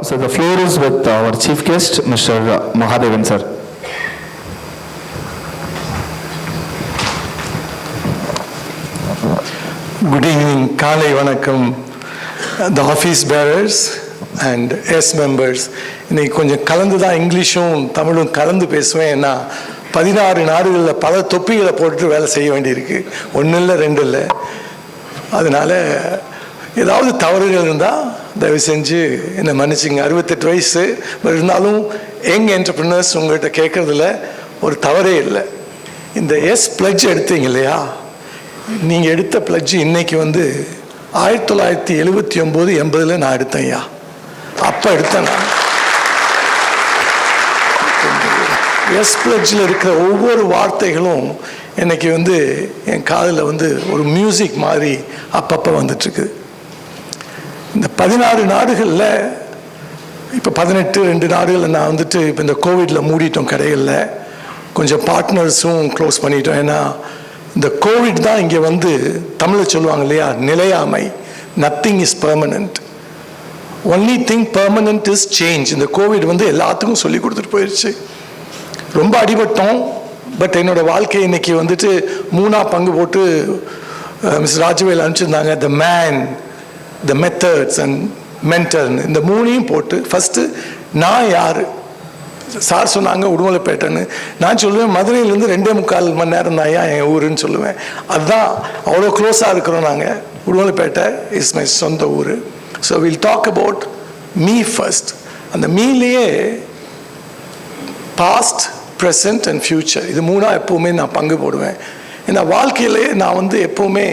So the floor is with our chief guest, Mr. Mahadevan, sir. Good evening, Kaalai Vanakkam, the office bearers and S members. இன்னைக்கு கொஞ்சம் கலந்து தான் இங்கிலீஷும் தமிழும் கலந்து பேசுவேன். ஏன்னா 16 நாடுகளில் பல தொப்பிகளை போட்டுட்டு வேலை செய்ய வேண்டியிருக்கு. ஒன்றும் இல்லை, ரெண்டு இல்லை. அதனால ஏதாவது தவறுகள் இருந்தால் தயவு செஞ்சு என்னை மன்னிச்சிங்க. 68 வயசு இருந்தாலும் யங் என்டர்பிரினர்ஸ் உங்கள்கிட்ட கேட்குறதுல ஒரு தவறே இல்லை. இந்த பிளட்ஜ் எடுத்தீங்க இல்லையா, நீங்கள் எடுத்த பிளட்ஜ் இன்னைக்கு 1979-80 நான் எடுத்தேன் ஐயா. அப்போ எடுத்தேன் நான். பிளட்ஜில் இருக்கிற ஒவ்வொரு வார்த்தைகளும் இன்னைக்கு என் காதில் ஒரு மியூசிக் மாதிரி அப்பப்போ வந்துட்டுருக்கு. இந்த 16 நாடுகளில் இப்போ 2 நாடுகளில் நான் இப்போ இந்த கோவிடில் மூடிட்டோம் கடைகளில். கொஞ்சம் பார்ட்னர்ஸும் க்ளோஸ் பண்ணிட்டோம். ஏன்னா இந்த கோவிட் தான் இங்கே தமிழில் சொல்லுவாங்க இல்லையா, நிலையாமை. Nothing is permanent, only thing permanent is change. இந்த கோவிட் எல்லாத்துக்கும் சொல்லி கொடுத்துட்டு போயிடுச்சு. ரொம்ப அடிபட்டோம். பட் என்னோட வாழ்க்கை இன்னைக்கு 3 பங்கு போட்டு மிஸ் ராஜவேல் அனுப்பிச்சிருந்தாங்க. The man, the methods and மென்டர்னு இந்த 3ஐயும் போட்டு ஃபஸ்ட்டு நான் யார் சார் சொன்னாங்க உடுமலைப்பேட்டைன்னு. நான் சொல்லுவேன் மதுரையிலேருந்து 2.25 மணி நேரம் தான் என் ஊருன்னு சொல்லுவேன். அதுதான் அவ்வளோ க்ளோஸாக இருக்கிறோம் நாங்கள். உடுமலைப்பேட்டை இஸ் மை சொந்த ஊர். So will talk about me first. அந்த மீலேயே பாஸ்ட், ப்ரெசன்ட் அண்ட் ஃப்யூச்சர், இது 3 எப்போவுமே நான் பங்கு போடுவேன். ஏன்னா வாழ்க்கையிலே நான் எப்போவுமே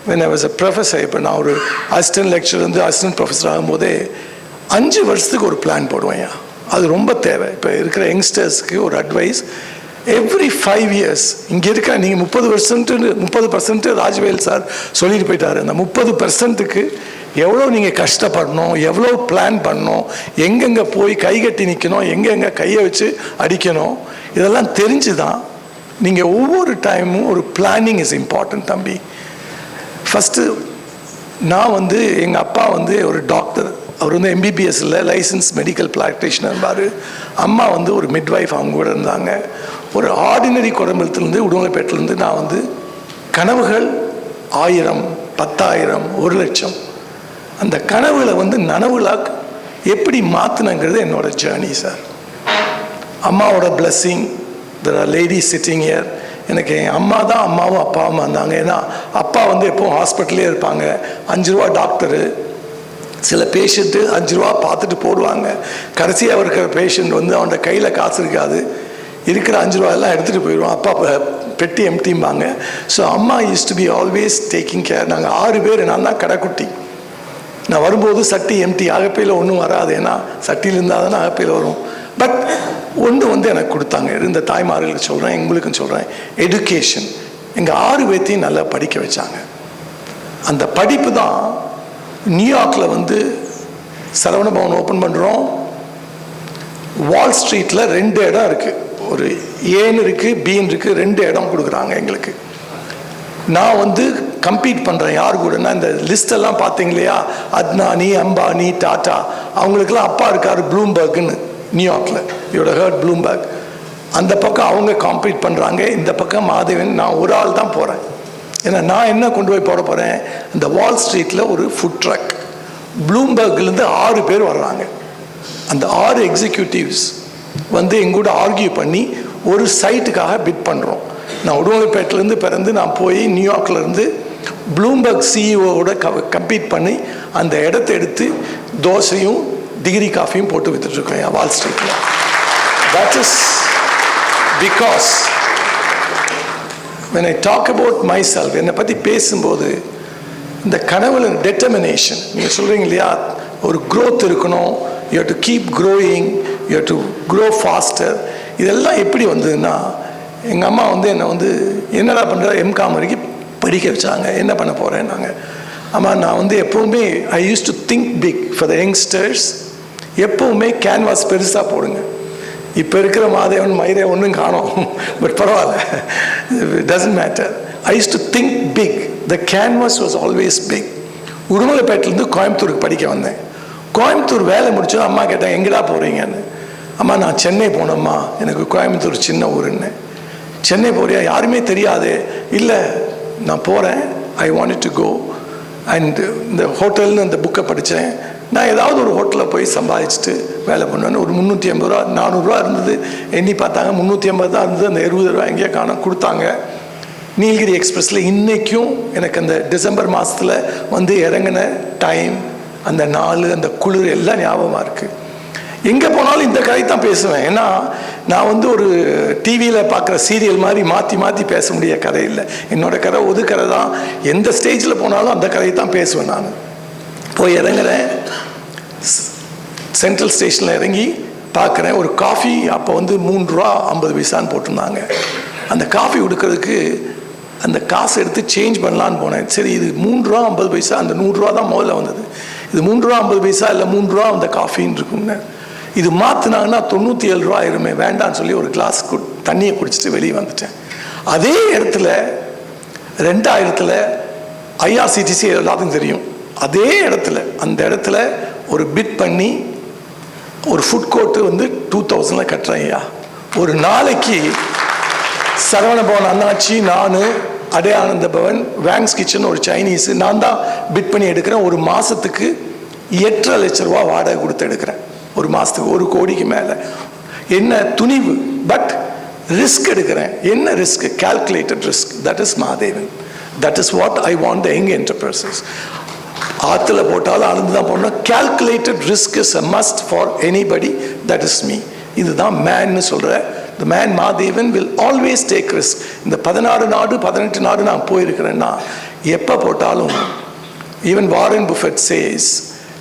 when I was a professor, இப்போ நான் ஒரு அசிஸ்டன்ட் லெக்சர் அசிஸ்டன்ட் ப்ரொஃபஸர் ஆகும்போதே 5 வருஷத்துக்கு ஒரு பிளான் போடுவேன். அது ரொம்ப தேவை. இப்போ இருக்கிற யங்ஸ்டர்ஸ்க்கு ஒரு அட்வைஸ், எவ்ரி 5 இயர்ஸ் இங்கே இருக்கிற நீங்கள் 30% ராஜவேல் சார் சொல்லிட்டு போயிட்டாரு. அந்த 30%க்கு எவ்வளோ நீங்கள் கஷ்டப்படணும், எவ்வளோ பிளான் பண்ணணும், எங்கெங்கே போய் கை கட்டி நிற்கணும், எங்கெங்கே கையை வச்சு அடிக்கணும், இதெல்லாம் தெரிஞ்சு தான் நீங்கள் ஒவ்வொரு டைமும் ஒரு பிளானிங் இஸ் இம்பார்ட்டன்ட் தம்பி. ஃபஸ்ட்டு நான் எங்கள் அப்பா ஒரு டாக்டர். அவர் MBBS-ல லைசன்ஸ் மெடிக்கல் ப்ராக்டிஷனர் இருந்தார். அம்மா ஒரு மிட்வைஃப், அவங்க கூட இருந்தாங்க. ஒரு ஆர்டினரி குடும்பத்திலேருந்து உடுமலைப்பேட்டிலேருந்து நான் கனவுகள் 1000, 10,000, 1,00,000 அந்த கனவுகளை நனவுலாக எப்படி மாற்றினங்கிறது என்னோட ஜேர்னி சார். அம்மாவோட blessing. there are ladies sitting here. எனக்கு என் அம்மா தான் அம்மாவும் அப்பாவும் வந்தாங்க. ஏன்னா அப்பா எப்போவும் ஹாஸ்பிட்டலே இருப்பாங்க. 5 ரூபா டாக்டரு, சில பேஷண்ட்டு 5 ரூபா பார்த்துட்டு போடுவாங்க. கடைசியாக இருக்கிற பேஷண்ட் அவனோட கையில் காசு இருக்காது, இருக்கிற 5 ரூபாயெல்லாம் எடுத்துகிட்டு போயிடுவான். அப்பா பெட்டி எம்டிம்பாங்க. ஸோ அம்மா use to be always taking care. நாங்கள் 6 பேர், நான் தான் கடைக்குட்டி. நான் வரும்போது சட்டி எம்டி, அகப்பையில் ஒன்றும் வராது. ஏன்னா சட்டியில் இருந்தால் தானே அகப்பையில் வரும். பட் ஒன்று எனக்கு கொடுத்தாங்க. இந்த தாய்மார்களுக்கு சொல்கிறேன், எங்களுக்கும் சொல்கிறேன், எஜுகேஷன். எங்கள் 6 பேர்த்தையும் நல்லா படிக்க வச்சாங்க. அந்த படிப்பு தான் நியூயார்க்கில் சரவண பவன் ஓப்பன் பண்ணுறோம். வால் ஸ்ட்ரீட்டில் 2 இடம் இருக்குது. ஒரு ஏன்னு இருக்குது, பின்னு இருக்குது. 2 இடம் கொடுக்குறாங்க எங்களுக்கு. நான் கம்பீட் பண்ணுறேன் யார் கூடனா, இந்த லிஸ்டெல்லாம் பார்த்தீங்க இல்லையா, அத்னானி, அம்பானி, டாட்டா, அவங்களுக்கெல்லாம் அப்பா இருக்கார் ப்ளூம்பர்க்னு நியூயார்க்கில். யூட ஹர்ட் ப்ளூம்பர்க். அந்த பக்கம் அவங்க காம்பீட் பண்ணுறாங்க, இந்த பக்கம் மாதேவன். நான் ஒரு ஆள் தான் போகிறேன். ஏன்னா நான் என்ன கொண்டு போய் போட போகிறேன், இந்த வால் ஸ்ட்ரீட்டில் ஒரு ஃபுட் ட்ரக். ப்ளூம்பர்க்லேருந்து 6 பேர் வர்றாங்க. அந்த 6 எக்ஸிக்யூட்டிவ்ஸ் எங்கூட ஆர்கியூ பண்ணி ஒரு சைட்டுக்காக பிட் பண்ணுறோம். நான் உடுமலைப்பேட்டிலேருந்து பிறந்து நான் போய் நியூயார்க்லேருந்து ப்ளூம்பர்க் சிஇஓவோட கம்பீட் பண்ணி அந்த இடத்த எடுத்து தோசையும் டிகிரி காஃபியும் போட்டு விற்றுட்ருக்கேன் வால் ஸ்ட்ரீட்டில். That is because when I talk about myself, என்னை பற்றி பேசும்போது இந்த கனவுல டெட்டர்மினேஷன், நீங்கள் சொல்கிறீங்க இல்லையா, ஒரு க்ரோத் இருக்கணும், you have to keep growing, you have to grow faster. இதெல்லாம் எப்படி வந்ததுன்னா, எங்கள் அம்மா என்னை என்னடா பண்ணுற எம்காம் வரைக்கும் படிக்க வச்சாங்க. என்ன பண்ண போகிறேன் நாங்கள். அம்மா நான் எப்போவுமே I use to think big for the youngsters. எப்போவுமே கேன்வாஸ் பெருசாக போடுங்க. இப்போ இருக்கிற மாதேவன் மயிரே ஒன்றும் காணோம், பட் பரவாயில்ல, it doesn't matter. I used to think big. The canvas was always big. உடுமலைப்பேட்டிலேருந்து கோயம்புத்தூருக்கு படிக்க வந்தேன். கோயம்புத்தூர் வேலை முடிச்சோம். அம்மா கேட்டேன் எங்கடா போகிறீங்கன்னு. அம்மா நான் சென்னை போனோம்மா, எனக்கு கோயம்புத்தூர் சின்ன ஊருன்னு. சென்னை போறியா? யாருமே தெரியாது. இல்லை நான் போகிறேன், I wanted to go. And இந்த ஹோட்டல்னு அந்த புக்கை படித்தேன். நான் ஏதாவது ஒரு ஹோட்டலில் போய் சம்பாதிச்சுட்டு வேலை பண்ணுவேன்னு. ஒரு 350 ரூபா 400 ரூபா இருந்தது. எண்ணி பார்த்தாங்க 350 தான் இருந்தது. அந்த 20 ரூபா எங்கேயோ காணோம், கொடுத்தாங்க. நீலகிரி எக்ஸ்பிரஸில் இன்றைக்கும் எனக்கு அந்த டிசம்பர் மாதத்தில் வந்து இறங்கின டைம், அந்த நாள், அந்த குளிர் எல்லாம் ஞாபகமாக இருக்குது. எங்கே போனாலும் இந்த கதை தான் பேசுவேன். ஏன்னா நான் வந்து ஒரு டிவியில் பார்க்குற சீரியல் மாதிரி மாற்றி மாற்றி பேச முடிய கதை இல்லை. என்னோட கதை ஒது கதை தான். எந்த ஸ்டேஜில் போனாலும் அந்த கதையை தான் பேசுவேன். நான் போய் இறங்குறேன், சென்ட்ரல் ஸ்டேஷனில் இறங்கி பார்க்குறேன். ஒரு காஃபி அப்போ வந்து 3 ரூபா 50 பைசான்னு போட்டிருந்தாங்க. அந்த காஃபி கொடுக்கறதுக்கு அந்த காசு எடுத்து சேஞ்ச் பண்ணலான்னு போனேன். சரி இது 3 ரூபா 50 பைசா, அந்த 100 ரூபா தான் முதல்ல வந்தது. இது 3 ரூபா 50 பைசா இல்லை 3 ரூபா அந்த காஃபின்னு இருக்குங்க. இது மாற்றினாங்கன்னா 97 ரூபா ஆயிருமே, வேண்டான்னு சொல்லி ஒரு கிளாஸ் தண்ணியை குடிச்சிட்டு வெளியே வந்துட்டேன். அதே இடத்துல 2000 ஐஆர்சிடிசி எல்லாத்துக்கும் தெரியும். அதே இடத்துல அந்த இடத்துல ஒரு பிட் பண்ணி ஒரு ஃபுட் கோர்ட்டு வந்து 2000 கட்டுறேன். ஐயா ஒரு நாளைக்கு சரவண பவன் அண்ணாச்சி, நான், அடே ஆனந்த பவன், வேங்ஸ் கிச்சன், ஒரு சைனீஸு, நான் தான் பிட் பண்ணி எடுக்கிறேன். ஒரு மாதத்துக்கு 8.5 லட்ச ரூபா வாடகை கொடுத்து எடுக்கிறேன். ஒரு மாதத்துக்கு 1 கோடிக்கு மேலே. என்ன துணிவு, பட் ரிஸ்க் எடுக்கிறேன். என்ன risk? Calculated risk. That is Mahadevan. That is what I want the young enterprises. ஆற்றுல போட்டாலும் அளந்து தான் போடணும். Calculated risk is a must for anybody. That is me. இதுதான் மேன்னு சொல்கிற. The man Mahadevan will always take risk. இந்த 16 நாடு 18 நாடு நான் போயிருக்கிறேன்னா எப்போ போட்டாலும், even Warren Buffett says,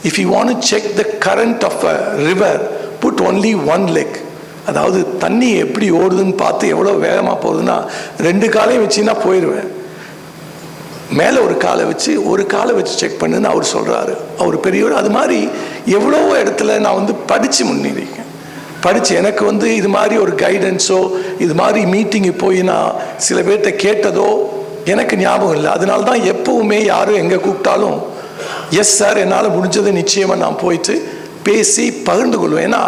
if you want to check the current of a river, put only one leg. அதாவது தண்ணி எப்படி ஓடுதுன்னு பார்த்து எவ்வளோ வேகமாக போகுதுன்னா 2 காலையும் வச்சுன்னா போயிடுவேன். மேலே ஒரு காலை வச்சு செக் பண்ணுன்னு அவர் சொல்கிறாரு. அவர் பெரியவர். அது மாதிரி எவ்வளோ இடத்துல நான் வந்து படித்து முன்னேறிக்கேன். படித்து எனக்கு வந்து இது மாதிரி ஒரு கைடன்ஸோ இது மாதிரி மீட்டிங்கு போய் நான் சில பேர்கிட்ட கேட்டதோ எனக்கு ஞாபகம் இல்லை. அதனால தான் எப்பவுமே யாரும் எங்கே கூப்பிட்டாலும் எஸ் சார் என்னால் முடிஞ்சது நிச்சயமாக நான் போயிட்டு பேசி பகிர்ந்து கொள்வேன். ஏன்னா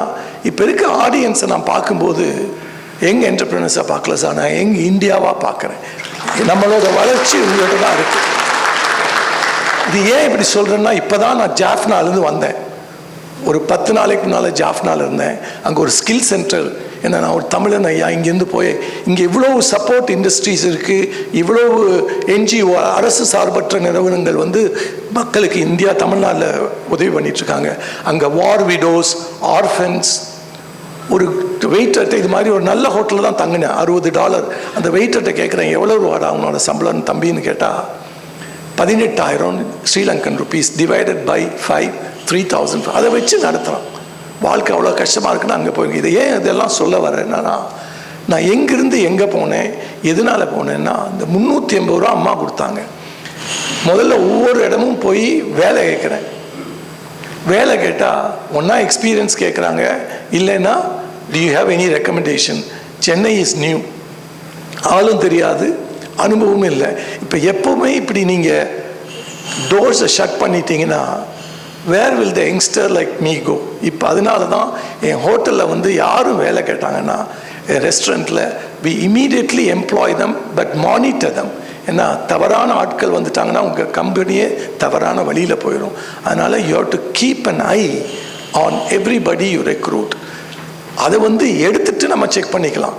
இப்போ இருக்க ஆடியன்ஸை நான் பார்க்கும்போது யங் என்டர்பிரினர்ஸை பார்க்கல சார், நான் யங் இந்தியாவாக பார்க்குறேன். நம்மளோட வளர்ச்சி உங்களோட தான் இருக்குது. இது ஏன் இப்படி சொல்கிறேன்னா, இப்போ தான் நான் ஜாஃப்னாலேருந்து வந்தேன். ஒரு 10 நாளைக்கு முன்னால் ஜாஃப்னால இருந்தேன். அங்கே ஒரு ஸ்கில் சென்டர். ஏன்னா நான் ஒரு தமிழன் ஐயா, இங்கேருந்து போய் இங்கே இவ்வளோ சப்போர்ட் இண்டஸ்ட்ரீஸ் இருக்குது, இவ்வளோ என்ஜிஓ அரசு சார்பற்ற நிறுவனங்கள் வந்து மக்களுக்கு இந்தியா தமிழ்நாட்டில் உதவி பண்ணிகிட்ருக்காங்க. அங்கே வார் விடோஸ், ஆர்ஃபன்ஸ், ஒரு வெயிட்டர்கிட்ட இது மாதிரி ஒரு நல்ல ஹோட்டலில் தான் தங்கினேன். $60. அந்த வெயிட்டர்கிட்ட கேட்குறேன் எவ்வளோ ரூபாடா அவனோட சம்பளம் தம்பின்னு கேட்டால் 18,000 ஸ்ரீலங்கன் ருபீஸ் டிவைடட் பை 5, 3,000. அதை வச்சு நடத்துகிறான். வாழ்க்கை அவ்வளோ கஷ்டமாக இருக்குன்னு அங்கே போயிருக்கேன். இதை ஏன் இதெல்லாம் சொல்ல வரேன்னா, நான் எங்கேருந்து எங்கே போனேன், எதனால் போனேன்னா, இந்த 350 ரூபா அம்மா கொடுத்தாங்க. முதல்ல ஒவ்வொரு இடமும் போய் வேலை கேட்குறேன். வேலை கேட்டால் ஒன்றா எக்ஸ்பீரியன்ஸ் கேட்குறாங்க, இல்லைன்னா do you have any recommendation? Chennai is new, ஆளும் தெரியாது, அனுபவமும் இல்லை. இப்போ எப்போவுமே இப்படி நீங்கள் டோர்ஸை ஷட் பண்ணிட்டீங்கன்னா where will the youngster like me go? இப்போ அதனால தான் என் ஹோட்டலில் வந்து யாரும் வேலை கேட்டாங்கன்னா, ரெஸ்டாரண்ட்டில் we immediately employ them but monitor them. ஏன்னா தவறான ஆட்கள் வந்துட்டாங்கன்னா உங்கள் கம்பெனியே தவறான வழியில் போயிடும். அதனால் you have to keep an eye on everybody you recruit. அதை வந்து எடுத்துட்டு நம்ம செக் பண்ணிக்கலாம்.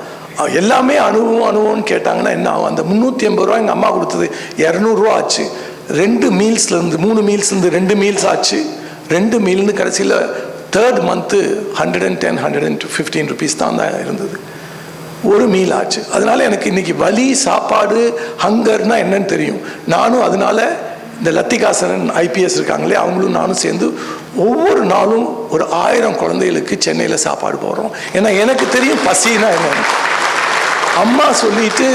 எல்லாமே அனுபவம்னு கேட்டாங்கன்னா என்ன ஆகும்? அந்த 350 ரூபா எங்கள் அம்மா கொடுத்தது 200 ரூபா ஆச்சு. 2 மீல்ஸ்லேருந்து 3 மீல்ஸ்லேருந்து 2 மீல்ஸ் ஆச்சு. 2 மீல்னு கடைசியில் 3rd மந்த்து 110, 115 ருபீஸ் தான் இருந்தது. ஒரு மீல் ஆச்சு. அதனால எனக்கு இன்னைக்கு வலி, சாப்பாடு, ஹங்கர்னா என்னன்னு தெரியும். நானும் அதனால இந்த லத்திகாசரன் ஐபிஎஸ் இருக்காங்களே, அவங்களும் நானும் சேர்ந்து ஒவ்வொரு நாளும் ஒரு 1000 குழந்தைகளுக்கு சென்னையில் சாப்பாடு போடுறோம். ஏன்னா எனக்கு தெரியும் பசினா என்னன்னு. அம்மா சொல்லிட்டு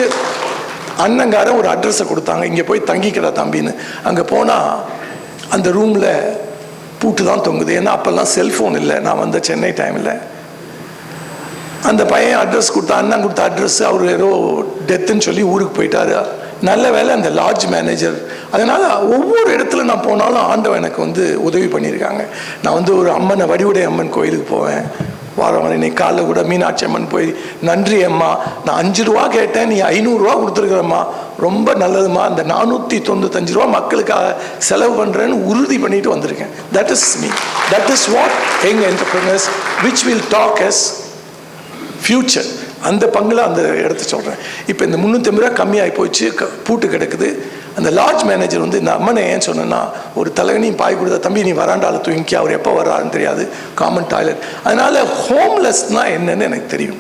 அண்ணங்காரன் ஒரு அட்ரஸை கொடுத்தாங்க, இங்கே போய் தங்கிக்கிற தம்பின்னு. அங்கே போனால் அந்த ரூமில் பூட்டு தான் தொங்குது. ஏன்னா அப்போல்லாம் செல்ஃபோன் இல்லை, நான் வந்த சென்னை டைமில். அந்த பையன் அட்ரஸ் கொடுத்தா, அண்ணன் கொடுத்த அட்ரஸ், அவர் ஏதோ டெத்துன்னு சொல்லி ஊருக்கு போயிட்டாரு. நல்ல வேலை அந்த லாட்ஜ் மேனேஜர். அதனால் ஒவ்வொரு இடத்துல நான் போனாலும் ஆண்டவன் எனக்கு வந்து உதவி பண்ணியிருக்காங்க. நான் வந்து ஒரு அம்மனை வடிவுடை அம்மன் கோயிலுக்கு போவேன், வாரம் இன்னைக்கு காலைல கூட மீனாட்சி அம்மன் போய் நன்றி அம்மா, நான் 5 ரூபா கேட்டேன், நீ 500 ரூபா கொடுத்துருக்குறம்மா, ரொம்ப நல்லதுமா, அந்த 495 ரூபா மக்களுக்காக செலவு பண்ணுறேன்னு உறுதி பண்ணிட்டு வந்திருக்கேன். That is me. That is what young entrepreneurs which will talk as future. அந்த பங்கில் அந்த இடத்த சொல்கிறேன். இப்போ இந்த 350 ரூபா கம்மியாகி போச்சு, பூட்டு கிடக்குது. அந்த லாட்ஜ் மேனேஜர் வந்து இந்த அம்மனை ஏன் சொன்னேன்னா, ஒரு தலைவனையும் பாய் கொடுத்தா, தம்பி நீ வராண்டால தூங்கி, அவர் எப்போ வர்றாருன்னு தெரியாது, காமன் டாய்லெட். அதனால் ஹோம்லெஸ்னால் என்னன்னு எனக்கு தெரியும்.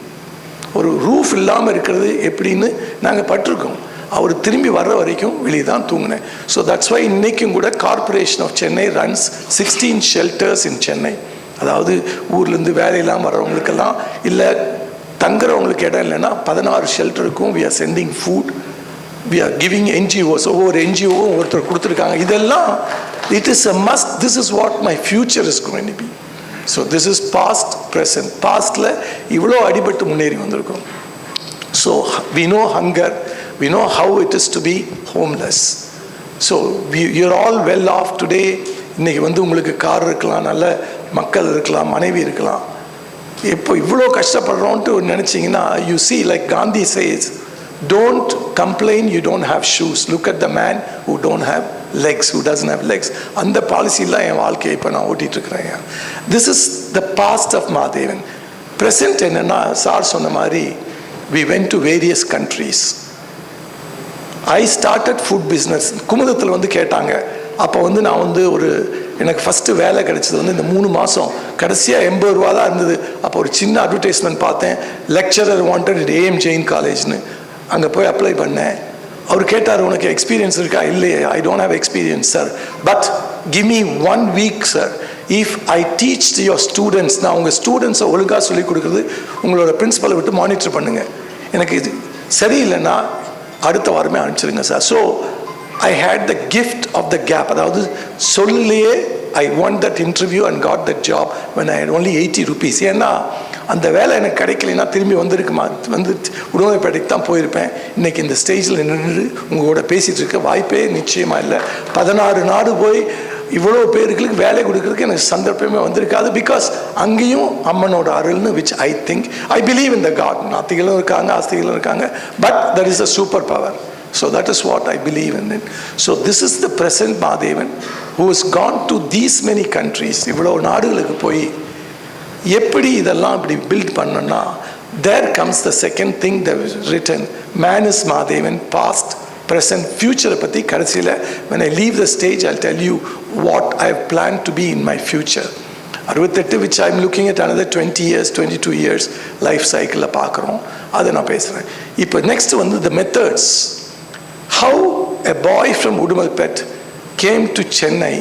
ஒரு ரூஃப் இல்லாமல் இருக்கிறது எப்படின்னு நாங்கள் பட்டிருக்கோம். அவர் திரும்பி வர்ற வரைக்கும் வெளியே தான் தூங்கினேன். ஸோ தட்ஸ் வை இன்றைக்கும் கூட corporation of Chennai runs 16 shelters in Chennai. அதாவது ஊர்லேருந்து வேலையெல்லாம் வர்றவங்களுக்கெல்லாம், இல்லை தங்குறவங்களுக்கு இடம் இல்லைன்னா 16 ஷெல்டருக்கும் we are sending food, we are giving NGOs. ஒவ்வொரு NGOவும் ஒருத்தர் கொடுத்துருக்காங்க. இதெல்லாம் it is a must. This is what my future is going to be. So this is past, present. Pastல இவ்வளோ அடிபட்டு முன்னேறி வந்திருக்கோம். So we know hunger, we know how it is to be homeless. So you're all well off today. இன்னைக்கு வந்து உங்களுக்கு car இருக்கலாம், நல்ல மக்கள் இருக்கலாம், மனைவி இருக்கலாம். இப்போ இவ்வளோ கஷ்டப்படுறோன்ட்டு நினச்சிங்கன்னா, you see like Gandhi says, don't complain you don't have shoes, look at the man who don't have legs, who doesn't have legs. அந்த பாலிசிலாம் என் வாழ்க்கையை இப்போ நான் ஓட்டிகிட்டு இருக்கிறேன். This is the past of Madhevan. Present என்னென்னா, சார் சொன்ன மாதிரி we went to various countries. I started food business. குமுதத்தில் வந்து கேட்டாங்க. அப்போ வந்து நான் வந்து எனக்கு ஃபஸ்ட்டு வேலை கிடைச்சது வந்து இந்த 3 மாதம் கடைசியாக 80 ரூபா தான் இருந்தது. அப்போ ஒரு சின்ன அட்வர்டைஸ்மெண்ட் பார்த்தேன், lecturer wanted at AM Jain காலேஜ்னு. அங்கே போய் அப்ளை பண்ணேன். அவர் கேட்டார், உனக்கு எக்ஸ்பீரியன்ஸ் இருக்கா? இல்லையே, I don't have experience sir, but give me 1 week sir, if I teach your students. நான் உங்கள் ஸ்டூடெண்ட்ஸை ஒழுங்காக சொல்லிக் கொடுக்குறது, உங்களோட பிரின்சிபலை விட்டு மானிட்டர் பண்ணுங்கள், எனக்கு இது சரியில்லைன்னா அடுத்த வாரமே அனுப்பிச்சிருங்க sir. So I had the gift of the gap. அதாவது சொல்லியே I won that interview and got that job when I had only 80 rupees. ஏன்னா அந்த வேலை எனக்கு கிடைக்கலைன்னா திரும்பி வந்திருக்குமா, வந்து உடுமலைப்பேட்டைக்கு தான் போயிருப்பேன். இன்றைக்கி இந்த ஸ்டேஜில் நின்று உங்களோட பேசிகிட்டு இருக்க வாய்ப்பே நிச்சயமாக இல்லை. 16 நாடு போய் இவ்வளோ பேருக்கு வேலை கொடுக்கறதுக்கு எனக்கு சந்தர்ப்பமே வந்திருக்காது. பிகாஸ் அங்கேயும் அம்மனோட அருள்னு which I think, I believe in the god. நாத்திகளும் இருக்காங்க, ஆஸ்திகளும் இருக்காங்க, but that is a super power. So that is what I believe in it. So this is the present Mahadevan who has gone to these many countries. இவ்வளோ நாடுகளுக்கு போய் எப்படி இதெல்லாம் இப்படி பில்ட் பண்ணனா, there comes the second thing that is written, man is Mahadevan, past, present, future பற்றி கடைசியில் when I leave the stage I'll tell you what I have planned to be in my future. 68 which I'm looking at another 20 years, 22 years life சைக்கிளில் பார்க்குறோம். அதை நான் பேசுகிறேன். இப்போ next வந்து the methods. How a boy from Udumalpet came to Chennai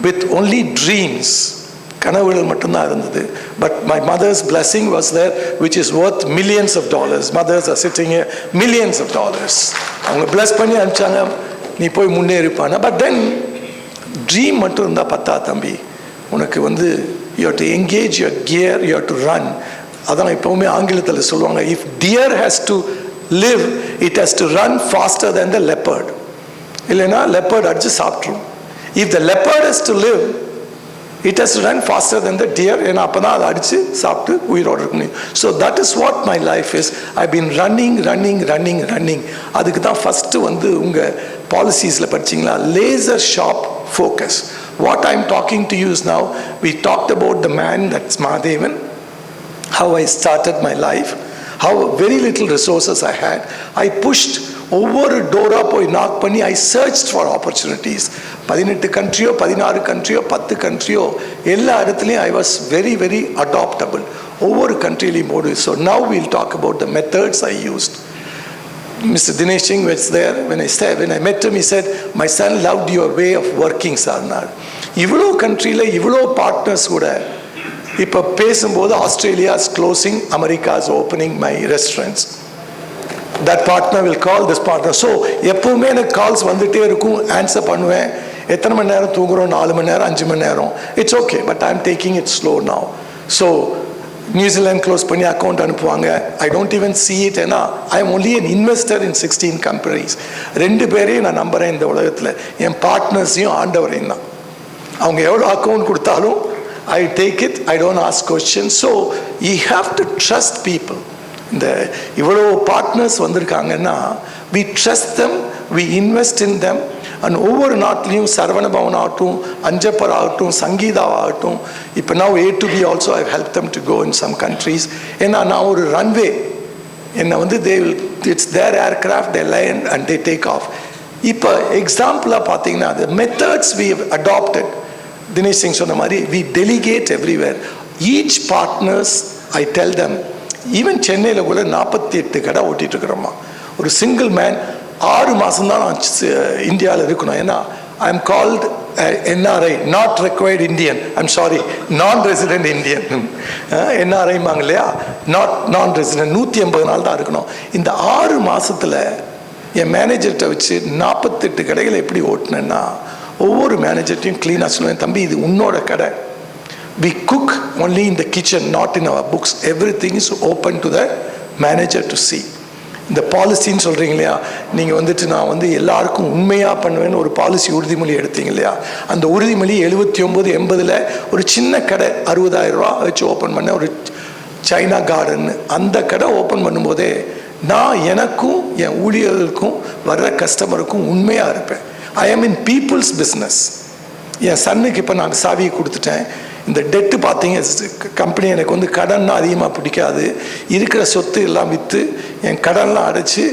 with only dreams. கனவுகள் மட்டும்தான் இருந்தது. But my mother's blessing was there, which is worth millions of dollars. Mothers are sitting here, millions of dollars. அவங்க bless பண்ணி அனுப்பிச்சாங்க, நீ போய் முன்னேறிப்பான. But then dream மட்டும் இருந்தால் பத்தா தம்பி, உனக்கு வந்து you have to engage your gear, you have to run. அதான் எப்பவுமே ஆங்கிலத்தில் சொல்லுவாங்க, if deer has to live, it has to run faster than the leopard. இல்லைன்னா leopard அடிச்சு சாப்பிட்ரும். If the leopard has to live, it has to run faster than the deer. ஏன்னா அப்போ தான் அதை அடித்து சாப்பிட்டு உயிரோடு இருக்கணும். So that is what my life is. I been running running running running. அதுக்கு தான் ஃபஸ்ட்டு வந்து உங்கள் பாலிசிஸில் படிச்சிங்களா, laser sharp focus. What I am talking to you now, we talked about the man that's Mahadevan, how I started my life, how very little resources I had. I pushed ஒவ்வொரு டோராக போய் knock பண்ணி I search for opportunities. 18 கண்ட்ரியோ 16 கண்ட்ரியோ 10 கண்ட்ரியோ எல்லா இடத்துலையும் I was very very adaptable. ஒவ்வொரு கண்ட்ரிலையும் போடு. So now we'll talk about the methods I used. Mr. Dinesh Singh was there when I met him. He said, my son loved your way of working, Sarnar. இவ்வளோ கண்ட்ரியில் இவ்வளோ partners கூட இப்போ பேசும்போது Australia is closing, America is opening my restaurants. That partner will call this partner. So எப்பவுமே எனக்கு calls வந்துட்டே இருக்கும், ஆன்சர் பண்ணுவேன். எத்தனை மணி நேரம் தூங்குறோம்? 4 மணி நேரம், 5 மணி நேரம். It's okay, but I am taking it slow now. So New Zealand close பண்ணி அக்கௌண்ட் அனுப்புவாங்க. I don't even see it. ஏன்னா I am only an investor in 16 companies. 2 பேரையும் நான் நம்புகிறேன் இந்த உலகத்தில், என் பார்ட்னர்ஸையும் ஆண்டவரையும் தான். அவங்க எவ்வளோ அக்கௌண்ட் கொடுத்தாலும் I take it, I don't ask question. So you have to trust people. இந்த இவ்வளோ பார்ட்னர்ஸ் வந்திருக்காங்கன்னா we trust them, we invest in them. And ஒவ்வொரு நாட்டிலையும் சரவண பவன் ஆகட்டும், அஞ்சப்பர் ஆகட்டும், சங்கீதா ஆகட்டும், இப்போ நான் A to B also I help them to go in some countries. ஏன்னா நான் ஒரு ரன்வே, என்னை வந்து it's their aircraft, they land and they take off. இப்போ எக்ஸாம்பிளாக பார்த்தீங்கன்னா the methods we have adopted, Dinesh Singh சொன்ன மாதிரி we delegate everywhere. Each partners I tell them, even சென்னையில் கூட 48 கடை ஓட்டிகிட்டு இருக்கிறோமா. ஒரு சிங்கிள் மேன் 6 மாதம் தான் நான் இந்தியாவில் இருக்கணும். ஏன்னா I am called NRI, not required Indian, I'm sorry, நான் ரெசிடென்ட் இந்தியன். NRIமாங்க இல்லையா, நான் ரெசிடென்ட். 180 நாள் தான் இருக்கணும். இந்த 6 மாதத்தில் என் மேனேஜர்கிட்ட வச்சு 48 கடைகளை எப்படி ஓட்டினேன்னா, ஒவ்வொரு மேனேஜர்ட்டையும் க்ளீனாக சொல்லுவேன், தம்பி இது உன்னோட கடை. We cook only in the kitchen, not in our books. Everything is open to the manager to see. இந்த பாலிசின்னு சொல்கிறீங்க இல்லையா, நீங்கள் வந்துட்டு நான் வந்து எல்லாருக்கும் உண்மையாக பண்ணுவேன்னு ஒரு பாலிசி உறுதிமொழி எடுத்தீங்க இல்லையா, அந்த உறுதிமொழி 79 80 ஒரு சின்ன கடை 60,000 ரூபா வச்சு ஓப்பன் பண்ண ஒரு சைனா கார்டன். அந்த கடை ஓப்பன் பண்ணும்போதே நான் எனக்கும் என் ஊழியர்களுக்கும் வர்ற கஸ்டமருக்கும் உண்மையாக இருப்பேன். ஐ ஆம் இன் பீப்புள்ஸ் பிஸ்னஸ். என் சன்னுக்கு இப்போ நான் சாவியை கொடுத்துட்டேன். இந்த டெட்டு பார்த்தீங்க, கம்பெனி எனக்கு வந்து கடன்னா அதிகமாக பிடிக்காது. இருக்கிற சொத்து எல்லாம் விற்று என் கடன்லாம் அடைச்சி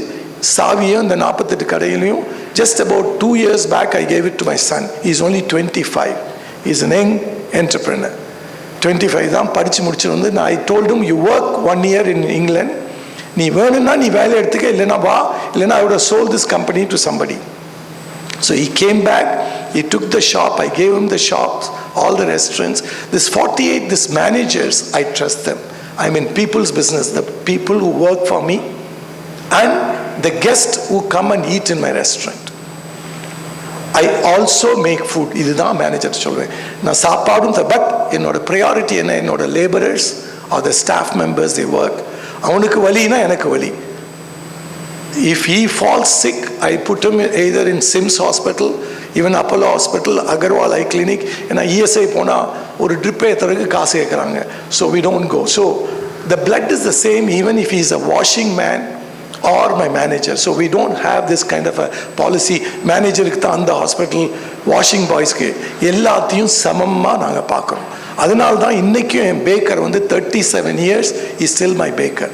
சாவியும் இந்த 48 கடையிலையும் just about 2 years back I gave it to my son. He is only 25. He is an young entrepreneur. 25 தான் படித்து முடிச்சுட்டு வந்து I told him, you work 1 year in England. நீ வேணும்னா நீ வேலை எடுத்துக்க, இல்லைன்னா வா, இல்லைன்னா I would have sold this company to somebody. So he came back, he took the shop, I gave him the shops, all the restaurants. This 48, this managers, I trust them. I'm in people's business, the people who work for me and the guests who come and eat in my restaurant. I also make food. இதுதான் manager சொல்வேன். நான் சாப்பாடும் but என்னோட priority என்ன, என்னோட labourers R the staff members, they work. அவனுக்கு வலினா எனக்கு வலி. If he falls sick, I put him either in Sims Hospital, even Apollo Hospital, Agarwal Eye Clinic. ஏன்னா ESI போனால் ஒரு ட்ரிப் ஏற்றுறதுக்கு காசு கேட்குறாங்க. So we don't go. So the blood is the same even if he is a washing man or my manager. So we don't have this kind of a policy. மேனேஜருக்கு தான் அந்த hospital, washing பாய்ஸ்க்கு எல்லாத்தையும் சமமாக நாங்கள் பார்க்குறோம். அதனால தான் இன்றைக்கும் என் பேக்கர் வந்து 37 years is still my baker.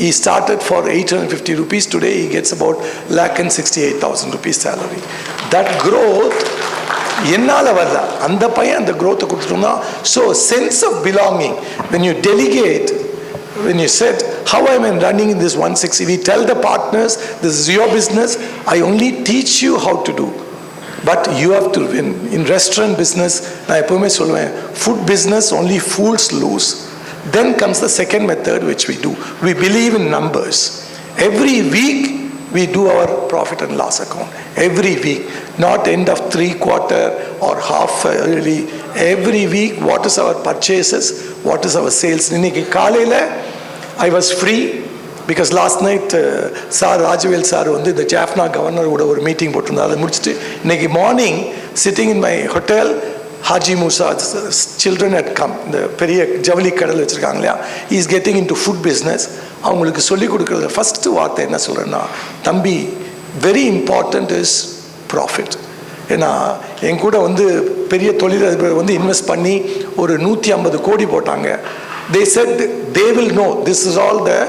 He started for 850 rupees. Today he gets about 1,68,000 rupees salary. That growth என்னால் வரல, அந்த பையன் அந்த growth கொடுத்துட்டோம்னா. So sense of belonging, when you delegate, when you said how am I running in this 160, we tell the partners this is your business, I only teach you how to do, but you have to win. In restaurant business நான் எப்பவுமே சொல்லுவேன், food business only fools lose. Then comes the second method which we do. We believe in numbers. Every week we do our profit and loss account. Every week, not end of 3/4 or half yearly. Every week, what is our purchases, what is our sales. இன்னைக்கு காலையில் I was free because last night sir Rajavel sir வந்து இந்த ஜாஃப்னா கவர்னரோட ஒரு meeting போட்டிருந்தார். அதை முடிச்சுட்டு இன்னைக்கு morning sitting in my hotel, Haji Musa children had come. இந்த பெரிய ஜவுளி கடல் வச்சுருக்காங்க இல்லையா, he is getting into food business. அவங்களுக்கு சொல்லிக் கொடுக்குறது ஃபஸ்ட்டு வார்த்தை என்ன சொல்கிறேன்னா, தம்பி வெரி இம்பார்ட்டண்ட் இஸ் ப்ராஃபிட். ஏன்னா என் கூட வந்து பெரிய தொழிலதிபர் வந்து இன்வெஸ்ட் பண்ணி ஒரு 150 கோடி போட்டாங்க. they said they will know this is all the